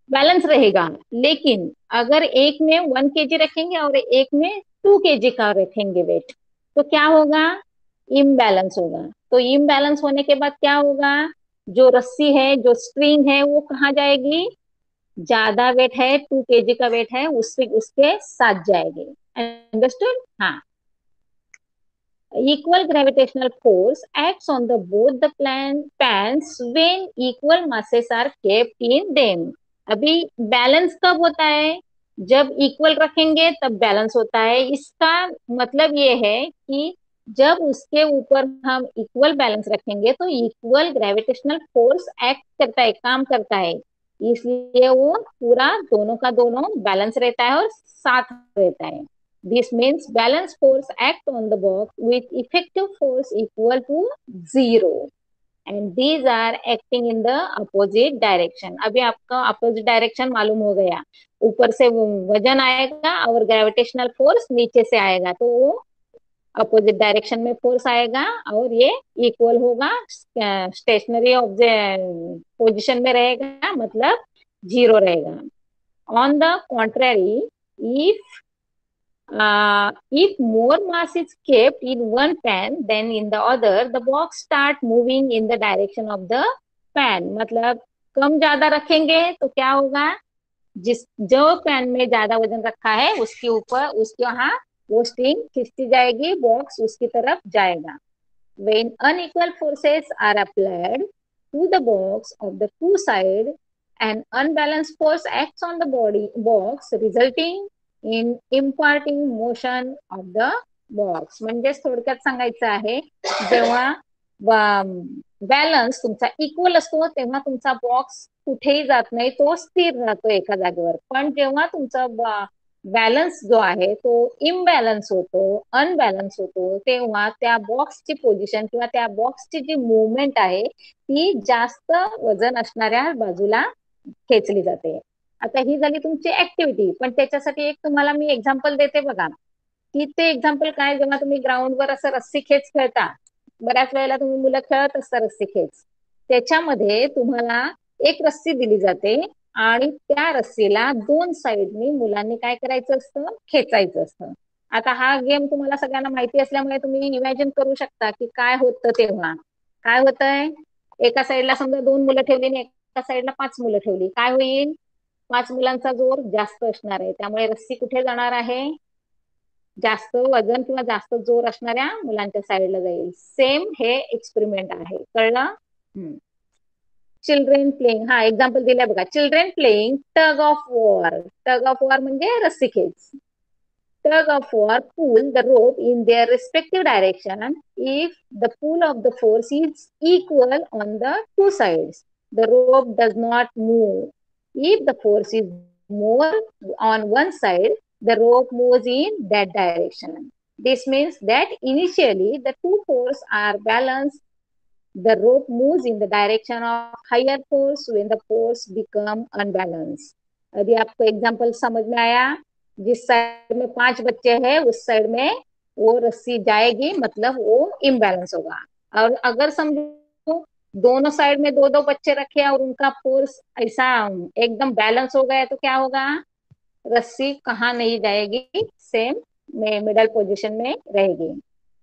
बैलेंस रहेगा. लेकिन अगर एक में 1 kg रखेंगे और एक में 2 kg का रखेंगे वेट, तो क्या होगा, इम्बैलेंस होगा. तो इम्बैलेंस होने के बाद क्या होगा, जो रस्सी है, जो स्ट्रिंग है, वो कहाँ जाएगी, ज्यादा वेट है, 2 kg का वेट है, उसके साथ जाएगी. अंडरस्टूड? हाँ. Equal gravitational force acts on the both the pans when equal masses are kept in them. अभी बैलेंस कब होता है, जब इक्वल रखेंगे तब बैलेंस होता है. इसका मतलब ये है कि जब उसके ऊपर हम इक्वल बैलेंस रखेंगे तो इक्वल ग्रेविटेशनल फोर्स एक्ट करता है, काम करता है, इसलिए वो पूरा दोनों का दोनों बैलेंस रहता है और साथ रहता है. This means balance force act on the box with effective force equal to 0 and these are acting in the opposite direction. अभी आपका opposite direction मालूम हो गया, ऊपर से वजन आएगा और ग्रेविटेशनल फोर्स नीचे से आएगा तो वो अपोजिट डायरेक्शन में फोर्स आएगा और ये इक्वल होगा, स्टेशनरी ऑब्जेक्ट पोजिशन में रहेगा, मतलब 0 रहेगा. On the contrary, if if more mass is kept in one pan than in the other, the box start moving in the direction of the pan. मतलब कम ज्यादा रखेंगे तो क्या होगा, जिस जो पैन में ज्यादा वजन रखा है उसके ऊपर उसके वहां वो स्ट्रिंग खिंचती जाएगी, बॉक्स उसकी तरफ जाएगा. when unequal forces are applied to the box of the two sides, an unbalanced force acts on the body box, resulting in imparting motion of the box. म्हणजेच थोडक्यात सांगायचं आहे, जेव्हा बॅलन्स तुमचा इक्वल असतो तेव्हा तुमचा बॉक्स कुठेही जात नाही, तो स्थिर राहतो एका जागेवर. पण जेव्हा तुमचा बॅलन्स जो आहे तो इम्बॅलन्स होतो, अनबॅलन्स होतो, तेव्हा त्या बॉक्सची पोझिशन किंवा त्या बॉक्सची जी मुवमेंट आहे ती जास्त वजन असणाऱ्या बाजूला खेचली जाते. आता ही झाली तुमची ऍक्टिव्हिटी, पण त्याच्यासाठी एक तुम्हाला मी एक्झाम्पल देते बघा, की ते एक्झाम्पल काय, जेव्हा तुम्ही ग्राउंडवर असं रस्सी खेच खेळता, बऱ्याच वेळेला तुम्ही मुलं खेळत असता रस्सी खेच, त्याच्यामध्ये तुम्हाला एक रस्सी दिली जाते आणि त्या रस्सीला दोन साईडनी मुलांनी काय करायचं असतं, खेचायचं असतं. आता हा गेम तुम्हाला सगळ्यांना माहिती असल्यामुळे तुम्ही इमॅजिन करू शकता की काय होतं तेव्हा. काय होतंय, एका साईडला समजा दोन मुलं ठेवली आणि एका साईडला पाच मुलं ठेवली, काय होईल, पाच मुलांचा जोर जास्त असणार आहे, त्यामुळे रस्सी कुठे जाणार आहे, जास्त वजन किंवा जास्त जोर असणाऱ्या मुलांच्या साईडला जाईल. सेम हे एक्सपेरिमेंट आहे, कळलं. चिल्ड्रेन प्लेइंग, हा एक्झाम्पल दिलाय बघा, children playing tug of war. Tug of war म्हणजे रस्सी खेच. Tug of war pull the rope in their respective direction if the pull of the force is equal on the two sides. The rope does not move. If the force is more on one side, the rope moves in that direction. This means that initially the two forces are balanced. The rope moves in the direction of higher force when the force become unbalanced. यदि आपको एग्जाम्पल समझ में आया, जिस साइड में पांच बच्चे हैं उस साइड में वो रस्सी जाएगी, मतलब वो इम्बैलेंस होगा. और अगर समझो दोनों साइड में दो दो बच्चे रखे और उनका फोर्स ऐसा एकदम बैलेंस हो गया तो क्या होगा, रस्सी कहाँ नहीं जाएगी, सेम में मिडल पोजीशन में रहेगी.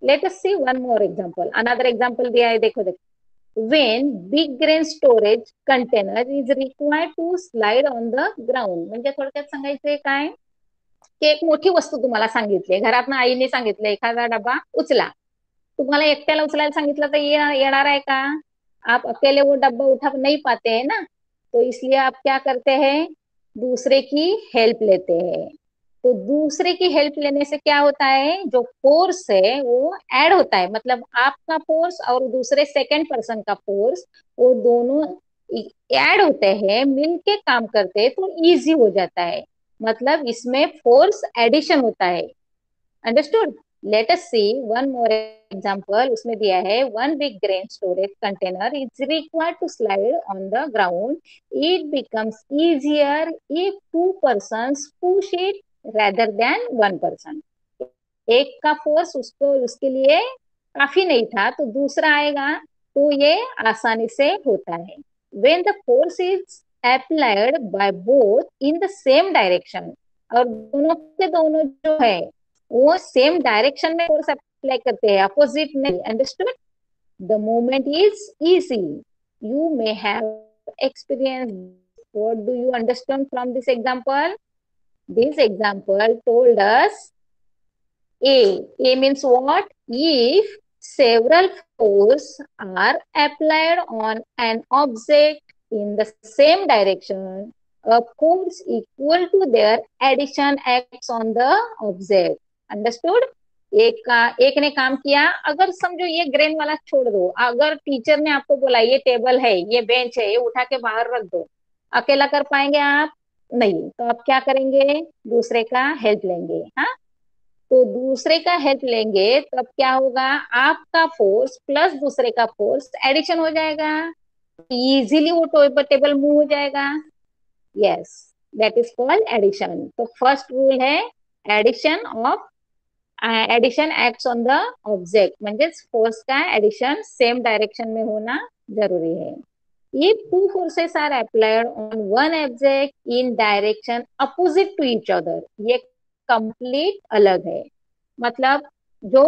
Let us see one more example. Another example दिया है, देखो देखो. when big grain storage container is required to slide on the ground. म्हणजे थोडक्यात सांगायचंय काय, की एक मोठी वस्तू तुम्हाला सांगितली, घरातनं आईने सांगितलं एखादा डबा उचला, तुम्हाला एकट्याला उचलायला सांगितलं तर येणार आहे का, आप अकेले वो डब्बा उठा नहीं पाते हैं ना, तो इसलिए आप क्या करते हैं, दूसरे की हेल्प लेते हैं. तो दूसरे की हेल्प लेने से क्या होता है, जो फोर्स है वो ऐड होता है, मतलब आपका फोर्स और दूसरे सेकंड पर्सन का फोर्स, वो दोनों ऐड होते हैं, मिलके काम करते हैं तो इजी हो जाता है. मतलब इसमें फोर्स एडिशन होता है. Understood. Let us see one more example. उसमें दिया है one big grain storage container is required to slide on the ground. It becomes easier if two persons push it rather than one person. एक का फोर्स उसको उसके लिए काफी नहीं था तो दूसरा आएगा तो ये आसानी से होता है. Wien the force is applied by both in the same direction, और दोनों के दोनों जो है वो सेम डायरेक्शन में फोर्स अप्लाई करते हैं, अपोजिट नहीं. Understood. The movement is easy. You may have experience. What do you understand from this example? This example told us A means what? If several forces are applied on an object in the same direction, a force equal to their addition acts on the object. Understood? एक ने काम किया, अगर समझो ये ग्रेन वाला छोड़ दो, अगर टीचर ने आपको बोला ये टेबल है, ये बेंच है, ये उठा के बाहर रख दो, अकेला कर पाएंगे आप? नहीं. तो आप क्या करेंगे, दूसरे का हेल्प लेंगे. हाँ, तो दूसरे का हेल्प लेंगे तब क्या होगा, आपका फोर्स प्लस दूसरे का फोर्स एडिशन हो जाएगा, इजीली वो टेबल मूव हो जाएगा. Yes, that is called addition. तो फर्स्ट रूल है addition of, addition acts on the object, म्हणजे फोर्स का एडिशन सेम डायरेक्शन में होना जरूरी है. If two forces are applied on one object in direction opposite to each other, ये कंप्लीट अलग है. मतलब जो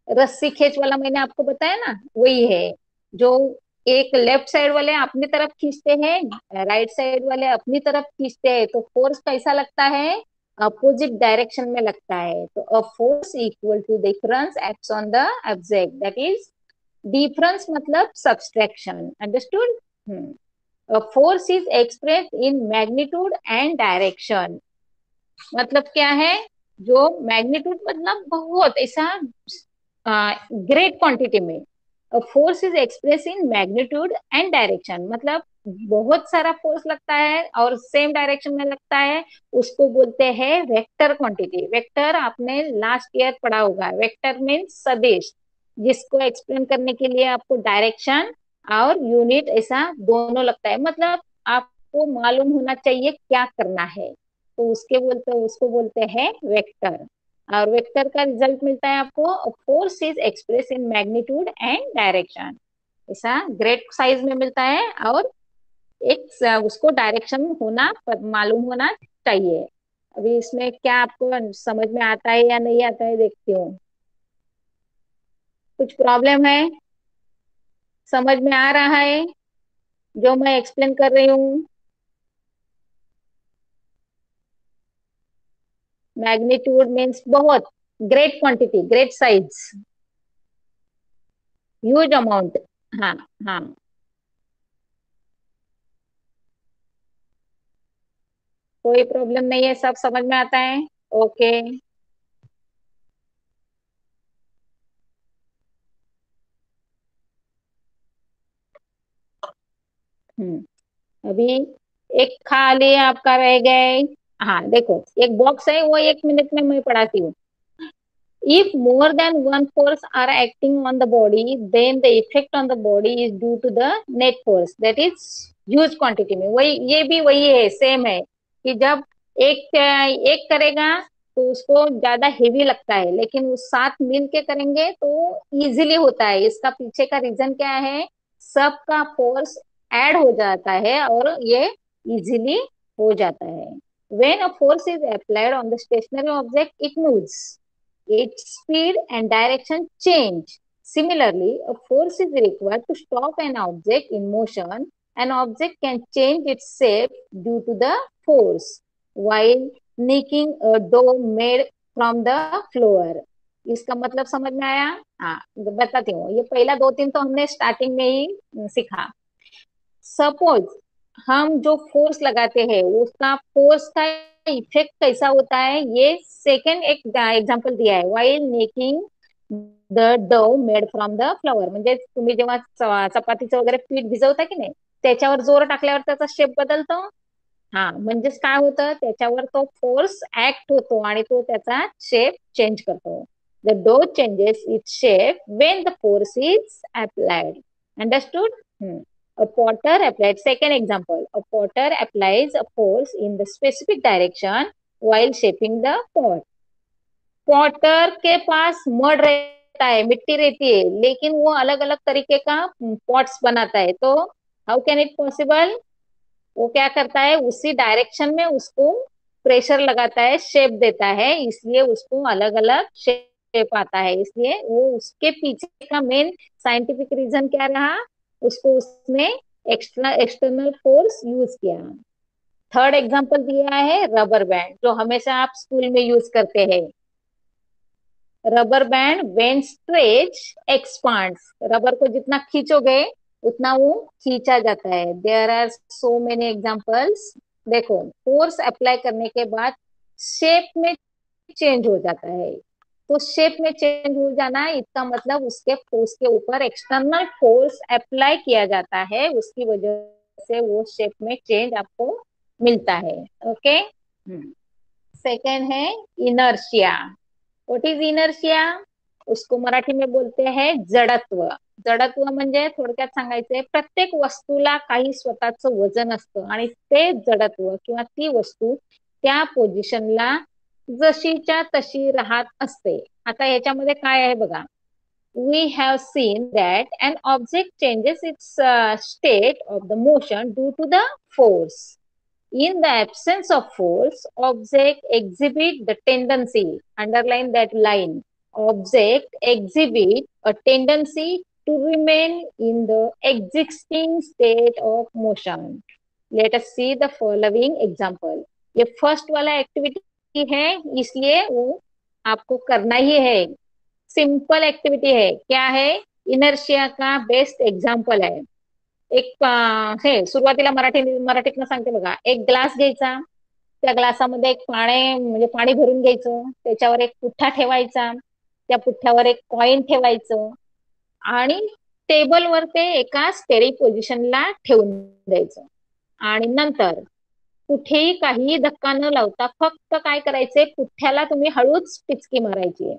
रस्सी खेच वाला मैंने आपको बताया ना, वही है. जो एक लेफ्ट साइड वाले अपनी तरफ खींचते हैं, राइट साइड वाले अपनी तरफ खींचते हैं, तो फोर्स कैसा लगता है, अपोजिट डायरेक्शन में लगता है. तो a force equal to difference acts on the object, that is difference मतलब subtraction, understood. Force is express in magnitude and direction, मतलब क्या है, जो मैग्नीट्यूड मतलब बहुत ऐसा ग्रेट क्वांटिटी में, force is express in magnitude and direction, मतलब बहुत सारा फोर्स लगता है और सेम डायरेक्शन में लगता है, उसको बोलते हैं वेक्टर क्वांटिटी। वेक्टर आपने लास्ट ईयर पढ़ा होगा, वेक्टर मीन्स सदिश, जिसको एक्सप्लेन करने के लिए आपको डायरेक्शन और यूनिट ऐसा दोनों लगता है, मतलब आपको मालूम होना चाहिए क्या करना है, तो उसको बोलते हैं वेक्टर। और वेक्टर का रिजल्ट मिलता है आपको, force is express in magnitude and direction, ऐसा ग्रेट साइज में मिलता है, और उसको डायरेक्शन होना मालूम होना चाहिए। अभी इसमें क्या आपको समझ में आता है या नहीं आता है, देखती हूँ, कुछ प्रॉब्लम है, समझ में आ रहा है जो मैं एक्सप्लेन कर रही हूँ? मैग्नीट्यूड मीन्स बहुत, great quantity, great size, huge amount. हाँ, हाँ, कोई प्रॉब्लम नहीं है, सब समझ में आता है। ओके। हम्म। अभी एक खाली आपका रह गए। हाँ देखो, एक बॉक्स है, वो 1 मिनट में मैं पढ़ाती हूँ। If more than one force are acting on the body, then the effect on the body is due to the net force, that is huge quantity में। वही, ये भी वही है, सेम है, कि जब एक एक करेगा तो उसको ज्यादा हेवी लगता है, लेकिन उस साथ मिल के करेंगे तो इजीली होता है। इसका पीछे का रीजन क्या है, सबका फोर्स ऐड हो जाता है और ये इजीली हो जाता है। When a force is applied on the stationary object, it moves, its speed and direction change. Similarly, a force is required to stop an object in motion. An object can change its shape due to the force while nicking a dough made from the floor. इसका मतलब समझ में आया? हाँ, बताती हूँ। ये पहला दो तीन तो हमने स्टार्टिंग में ही सीखा। सपोज हम जो फोर्स लगाते हैं, उसका फोर्स का इफेक्ट कैसा होता है, ये सेकंड एक एग्जांपल दिया है, वाइल मेकिंग द डो मेड फ्रॉम द फ्लॉवर, म्हणजे तुम्ही जेव्हा चपातीचं वगैरे पीठ भिजवता की नाही, त्याच्यावर जोर टाकल्यावर त्याचा शेप बदलतो। हा, म्हणजेच काय होतं, त्याच्यावर तो फोर्स ऍक्ट होतो आणि तो त्याचा शेप चेंज करतो। द डो changes its shape Wien the force is applied, understood. A potter applied, second example, a potter applies a force in the specific direction while shaping the pot. Potter K pass mud रहता है, मिट्टी रहती है, लेकिन वो अलग अलग तरीके का पॉट्स बनाता है, तो हाउ कैन इट पॉसिबल, वो क्या करता है, उसी डायरेक्शन में उसको प्रेशर लगाता है, शेप देता है, इसलिए उसको अलग अलग शेप आता है। इसलिए वो उसके पीछे का मेन साइंटिफिक रीजन क्या रहा, उसको उसने एक्सटर्नल फोर्स यूज किया। थर्ड एग्जांपल दिया है रबर बैंड, जो हमेशा आप स्कूल में यूज करते हैं। Rubber band when stretch expands, rubber को जितना खींचोगे उतना वो खींचा जाता है। There are so many examples. देखो, फोर्स अप्लाई करने के बाद शेप में चेंज हो जाता है, तो शेप में चेंज हो जाना, इसका मतलब उसके फोर्स के ऊपर एक्सटर्नल फोर्स अप्लाई किया जाता है, उसकी वजह से वो शेप में चेंज आपको मिलता है। ओके। सेकेंड है इनर्शिया। व्हॉट इज इनर्शिया, उसको मराठी में बोलते हैं जडत्व। जडत्व म्हणजे थोडक्यात सांगायचंय, प्रत्येक वस्तूला काही स्वतःचं वजन असतं आणि ते जडत्व किंवा ती वस्तू त्या पोझिशनला जशीच्या तशी राहत असते। आता याच्यामध्ये काय आहे बघा, we have seen that an object changes its state of the motion due to the force. In the absence of force, object exhibit the tendency, underline that line, object exhibit a tendency to remain in the existing state of motion. Let us see the following example. ये फर्स्ट वाला एक्टिविटी है, इसलिए वो आपको करना ही है, सिंपल एक्टिविटी है। क्या है, इनर्शिया का बेस्ट एग्जाम्पल आहे. एक हे सुरुवातीला मराठीतनं सांगते बघा. एक ग्लास घ्यायचा, त्या ग्लासामध्ये एक म्हणजे पाणी भरून घ्यायचं, त्याच्यावर एक पुठ्ठा ठेवायचा, त्या पुठ्ठ्यावर एक कॉइन ठेवायचं आणि टेबलवर ते एका स्टेडी पोझिशनला ठेवून द्यायचं. आणि नंतर कुठेही काही धक्का न लावता फक्त काय करायचे, पुठ्ठ्याला तुम्ही हळूच टिचकी मारायची.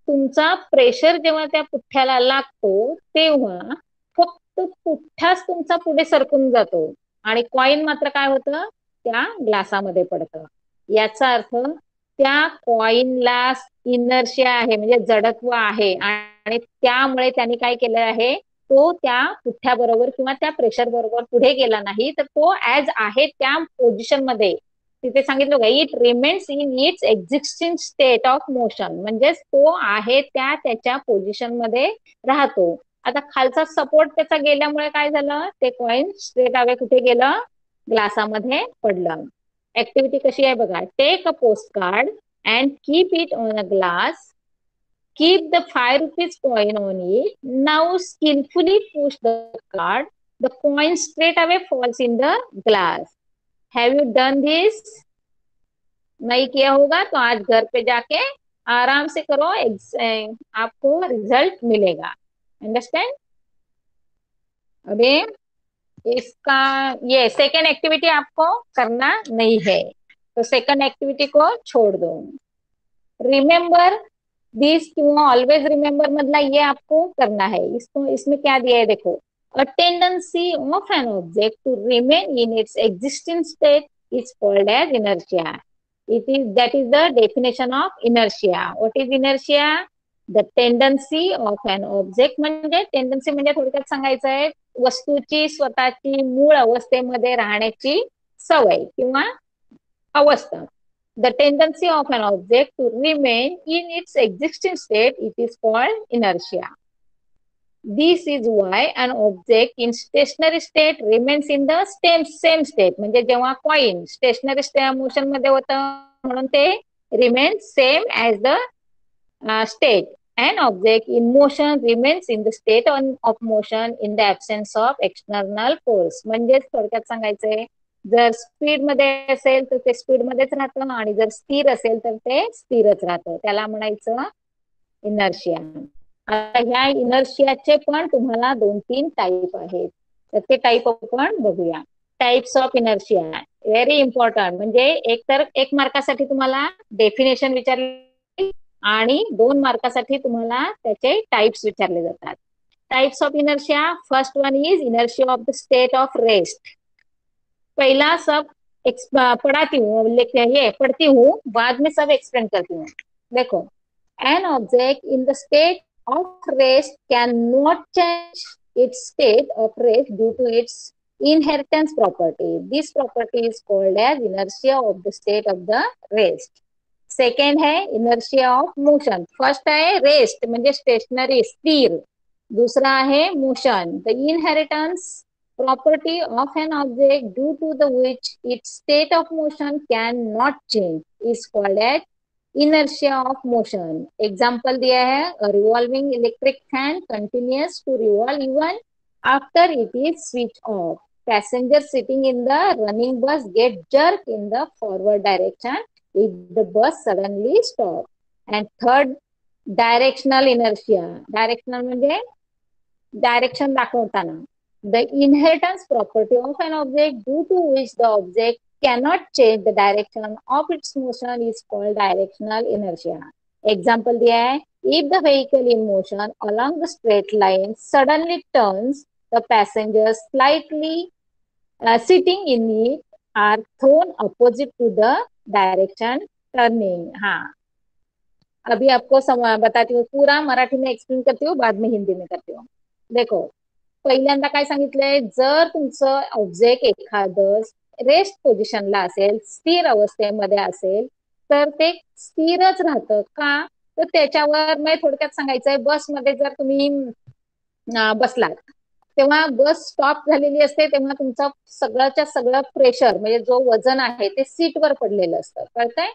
तुमचा प्रेशर जेव्हा त्या पुठ्ठ्याला लागतो तेव्हा फक्त पुठ्ठाच तुमचा पुढे सरकून जातो आणि कॉइन मात्र काय होतं, त्या ग्लासामध्ये पडतं. याचा अर्थ त्या कॉइनला इनर्शिया आहे, म्हणजे जडत्व आहे आणि त्यामुळे त्यांनी काय केलं आहे, तो त्या पुठ्ठ्याबरोबर किंवा त्या प्रेशर बरोबर पुढे गेला नाही, तर तो ऍज आहे त्या पोझिशन मध्ये, तिथे सांगितलं का, it remains in its existing state of motion, म्हणजेच तो आहे त्याच्या पोझिशन मध्ये राहतो. आता खालचा सपोर्ट त्याचा गेल्यामुळे काय झालं, ते कॉइन स्ट्रेट अवे कुठे गेलं, ग्लासामध्ये पडलं. ऍक्टिव्हिटी कशी आहे बघा. Take a postcard and keep it on a glass. Keep the 5 rupees coin on it. Now skillfully push the card. The coin straight away falls in the glass. Have you done this? नहीं किया होगा तो आज घर पे जाके आराम से करो, आपको रिजल्ट मिलेगा. अंडरस्टैंड? अभी इसका ये सेकेंड एक्टिविटी आपको करना नहीं है, तो सेकेंड एक्टिविटी को छोड़ दो. रिमेम्बर दिस किंवा ऑलवेज रिमेम्बर मधला ये आपको करना है. इसको इसमें क्या दिया है देखो. A tendency of an object to remain in its existing state is called as inertia. That is the definition of inertia. What is inertia? The tendency of an object, म्हणजे टेंडन्सी म्हणजे थोडक्यात सांगायचं आहे, वस्तूची स्वतःची मूळ अवस्थेमध्ये राहण्याची सवय किंवा अवस्था. The tendency of an object to remain in its existing state, it is called inertia. This is why an object in stationary state remains in the same state. म्हणजे जेव्हा कॉइन स्टेशनरी मोशन मध्ये होतं म्हणून ते remains same as the state. An object in motion remains in the state of motion in the absence of external force. म्हणजेच थोडक्यात सांगायचंय, जर स्पीड मध्ये असेल तर ते स्पीड मध्येच राहतं आणि जर स्थिर असेल तर ते स्थिरच राहतं. त्याला म्हणायचं इनर्शिया. आता ह्या इनर्शियाचे पण तुम्हाला 2-3 टाईप आहेत, तर ते टाईप आपण बघूया. Types of inertia very important. म्हणजे एक मार्कासाठी तुम्हाला डेफिनेशन विचारले आणि 2 मार्कासाठी तुम्हाला त्याचे टाइप्स विचारले जातात. Types of inertia. First one is inertia of the state of rest. पहला सब पढ़ाती हूँ, ये पढ़ती हूँ, बाद में सब एक्सप्लेन करती हूँ. देखो, an object in the state of rest cannot change its state of rest due to its inheritance property. This property is called as inertia of the state of the rest. Second है inertia of motion. फर्स्ट है रेस्ट म्हणजे स्टेशनरी स्थिर. दूसरा है motion. The inheritance property of an object due to the which its state of motion cannot change is called as inertia of motion. Example दिया है, a revolving electric fan continues to revolve even after it is switched off. Passengers sitting in the running bus get jerked in the forward direction if the bus suddenly stops. And third, directional inertia. Directional म्हणजे डायरेक्शन दाखवताना. The inheritance property of an object due to which the object cannot change the direction of its motion is called directional inertia. Example दिया है, if the vehicle in motion along the straight line suddenly turns, the passengers slightly sitting in it are thrown opposite to the direction turning. हाँ, अभी आपको बताती हूँ, पूरा मराठी में एक्सप्लेन करती हूँ, बाद में हिंदी में करती हूँ. देखो, पहिल्यांदा काय सांगितलंय, जर तुमचं ऑब्जेक्ट एखादं रेस्ट पोझिशनला असेल, स्थिर अवस्थेमध्ये असेल, तर ते स्थिरच राहतं का, तर त्याच्यावर मी थोडक्यात सांगायचंय, बसमध्ये जर तुम्ही बसलात तेव्हा बस स्टॉप झालेली असते, तेव्हा तुमचं सगळ्याच्या सगळं प्रेशर म्हणजे जो वजन आहे ते सीटवर पडलेलं असतं, कळतंय.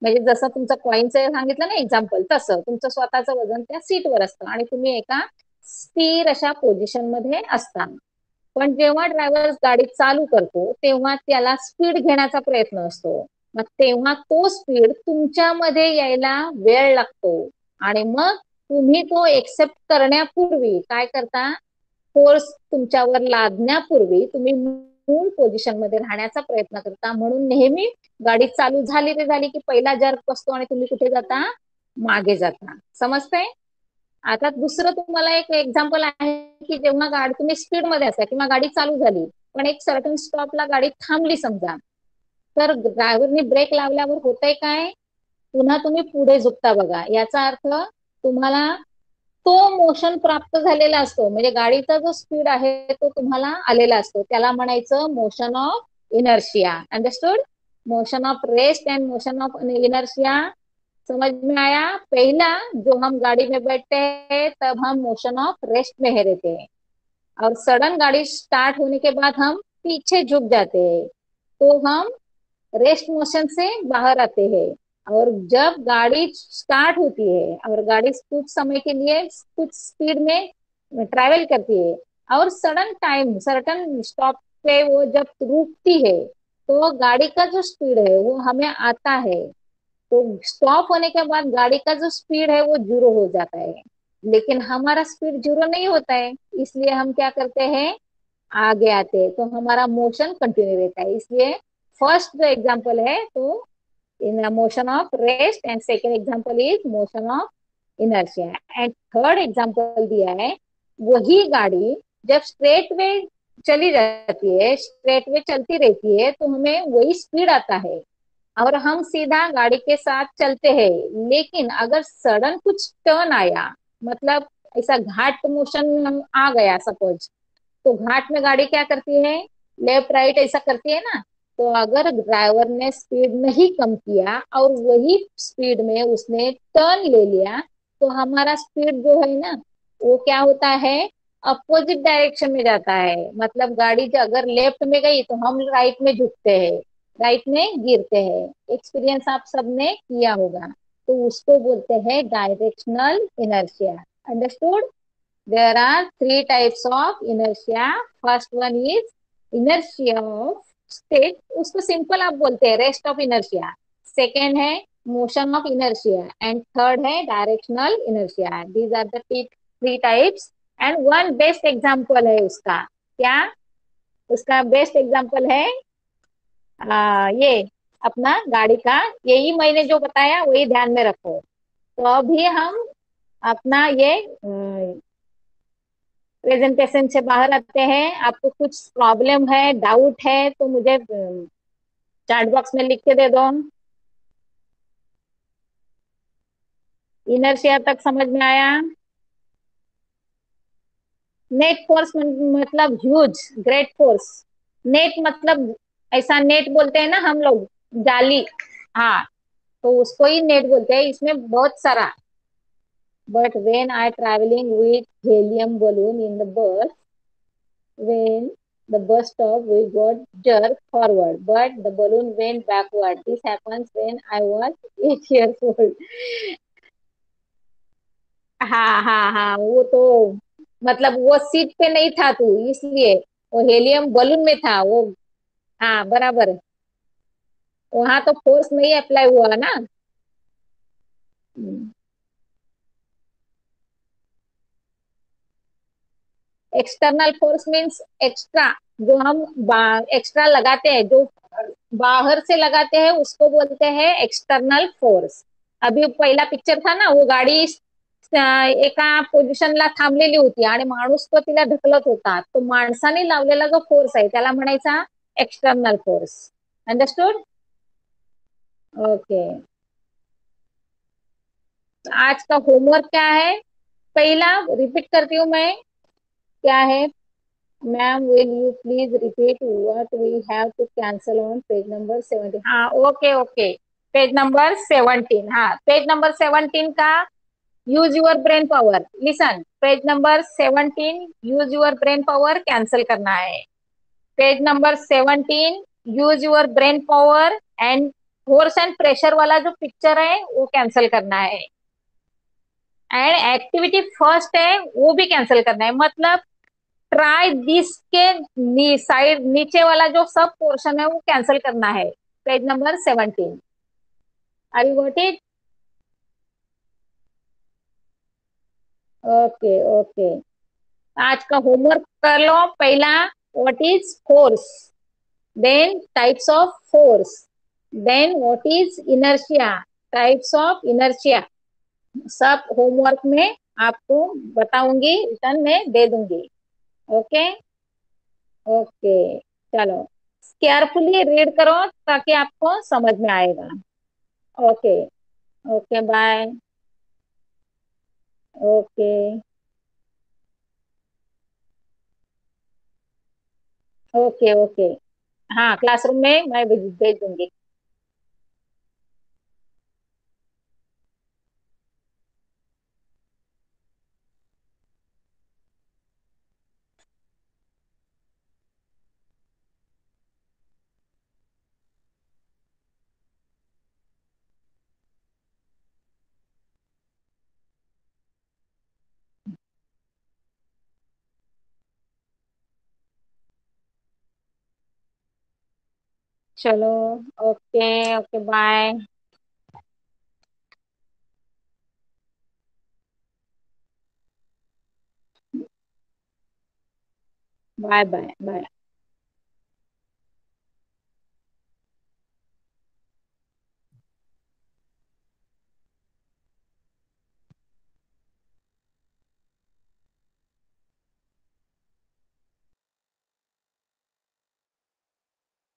म्हणजे जसं तुमचं कॉईनचं सांगितलं ना एक्झाम्पल, तसं तुमचं स्वतःचं वजन त्या सीटवर असतं आणि तुम्ही एका स्थिर अशा पोझिशन मध्ये असता. पण जेव्हा ड्रायव्हर गाडी चालू करतो तेव्हा त्याला स्पीड घेण्याचा प्रयत्न असतो. मग तेव्हा तो स्पीड तुमच्यामध्ये यायला वेळ लागतो आणि मग तुम्ही तो एक्सेप्ट करण्यापूर्वी काय करता, फोर्स तुमच्यावर लादण्यापूर्वी तुम्ही मूळ पोझिशन मध्ये राहण्याचा प्रयत्न करता. म्हणून नेहमी गाडी चालू झाली ते झाली की पहिला जर्क बसतो आणि तुम्ही कुठे जाता, मागे जाता. समजतंय? आता दुसरं तुम्हाला एक एक्झाम्पल आहे की जेव्हा गाडी तुम्ही स्पीड मध्ये असता किंवा गाडी चालू झाली पण एक सर्टन स्टॉपला गाडी थांबली समजा, तर ड्रायव्हरने ब्रेक लावल्यावर होतंय काय, पुन्हा तुम्ही पुढे झुकता बघा. याचा अर्थ तुम्हाला तो मोशन प्राप्त झालेला असतो, म्हणजे गाडीचा जो स्पीड आहे तो तुम्हाला आलेला असतो. त्याला म्हणायचं motion of inertia. Understood? Motion of rest end motion of inertia समझ में आया? पहला जो हम गाड़ी में बैठते हैं तब हम मोशन ऑफ रेस्ट में रहते हैं और सडन गाड़ी स्टार्ट होने के बाद हम पीछे झुक जाते हैं, तो हम रेस्ट मोशन से बाहर आते हैं। और जब गाड़ी स्टार्ट होती है और गाड़ी कुछ समय के लिए कुछ स्पीड में ट्रैवल करती है और सडन टाइम सर्टन स्टॉप पे वो जब रुकती है तो गाड़ी का जो स्पीड है वो हमें आता है। तो स्टॉप होने के बाद गाड़ी का जो स्पीड है वो जीरो हो जाता है, लेकिन हमारा स्पीड जीरो नहीं होता है, इसलिए हम क्या करते हैं, आगे आते हैं, तो हमारा मोशन कंटिन्यू रहता है। इसलिए फर्स्ट जो एग्जाम्पल है तो in motion of rest and second example is motion of inertia and third example दिया है, वही गाड़ी जब स्ट्रेट वे चली जाती है, स्ट्रेट वे चलती रहती है तो हमें वही स्पीड आता है और हम सीधा गाड़ी के साथ चलते हैं। लेकिन अगर सडन कुछ टर्न आया, मतलब ऐसा घाट मोशन आ गया सपोज, तो घाट में गाड़ी क्या करती है, लेफ्ट राइट ऐसा करती है ना। तो अगर ड्राइवर ने स्पीड नहीं कम किया और वही स्पीड में उसने टर्न ले लिया तो हमारा स्पीड जो है ना वो क्या होता है, अपोजिट डायरेक्शन में जाता है। मतलब गाड़ी जो अगर लेफ्ट में गई तो हम राइट में झुकते हैं, राइट में गिरते हैं। एक्सपीरियंस आप सबने किया होगा, तो उसको बोलते हैं directional inertia. Understood? There are three types of inertia. First one is inertia of state, उसको सिंपल आप बोलते हैं रेस्ट ऑफ इनर्शिया। सेकेंड है motion of inertia and third है directional inertia. These are the three types and one best example है उसका क्या, उसका बेस्ट एग्जाम्पल है ये अपना गाड़ी का, यही मैंने जो बताया वही ध्यान में रखो। तो अभी हम अपना ये प्रेजेंटेशन से बाहर आते हैं। आपको कुछ प्रॉब्लम है, डाउट है तो मुझे चैट बॉक्स में लिख के दे दो। इनर्शिया तक समझ में आया? नेट फोर्स मतलब ह्यूज ग्रेट फोर्स। नेट मतलब ऐसा नेट बोलते हैं ना हम लोग, जाली, हाँ, तो उसको ही नेट बोलते हैं। इसमें बहुत सारा, but when I travelling with helium balloon in the bus, when the bus stop, we got jerked forward, but the balloon went backward. This happens when I was 8 years old. हाँ हाँ हाँ, वो तो मतलब वो सीट पे नहीं था तू, इसलिए वो हेलियम बलून में था वो। हाँ बराबर, वहां तो फोर्स नहीं अप्लाई हुआ ना। एक्सटर्नल फोर्स मीन्स एक्स्ट्रा, जो हम एक्स्ट्रा लगाते हैं, जो बाहर से लगाते हैं उसको बोलते हैं एक्सटर्नल फोर्स। अभी पहिला पिक्चर था ना, वो गाडी एका पोझिशनला थांबलेली होती आणि माणूस तो तिला ढकलत होता, तो माणसाने लावलेला जो फोर्स आहे त्याला म्हणायचा एक्सटर्नल फोर्स। अंडरस्टूड? ओके, आज का होमवर्क क्या है, पहला रिपीट करती हूँ मैं, क्या है, ma'am will you please repeat what we have to cancel on page number 17? हाँ ओके ओके, पेज नंबर 17, हाँ पेज नंबर 17 का use your brain power. Listen, page number 17 use your brain power cancel करना है। Page number 17 use your brain power end force end pressure वाला जो पिक्चर है वो कैंसिल करना है, एंड एक्टिविटी फर्स्ट है वो भी कैंसिल करना है। मतलब ट्राई दिस के साइड नीचे वाला जो सब पोर्शन है वो कैंसिल करना है। Page number 17। Are you got it? Okay okay. आज का होमवर्क कर लो। पहला, what is force, then types of force, then what is inertia, types of inertia. सब होमवर्क में आपको बताऊंगी, रिटर्न में दे दूंगी। Okay okay. चलो, केयरफुली रीड करो ताकि आपको समझ में आएगा। Okay okay bye. Okay okay okay. हाँ, क्लासरूम में मैं भेज दूंगी। चलो, okay okay bye. Bye bye bye.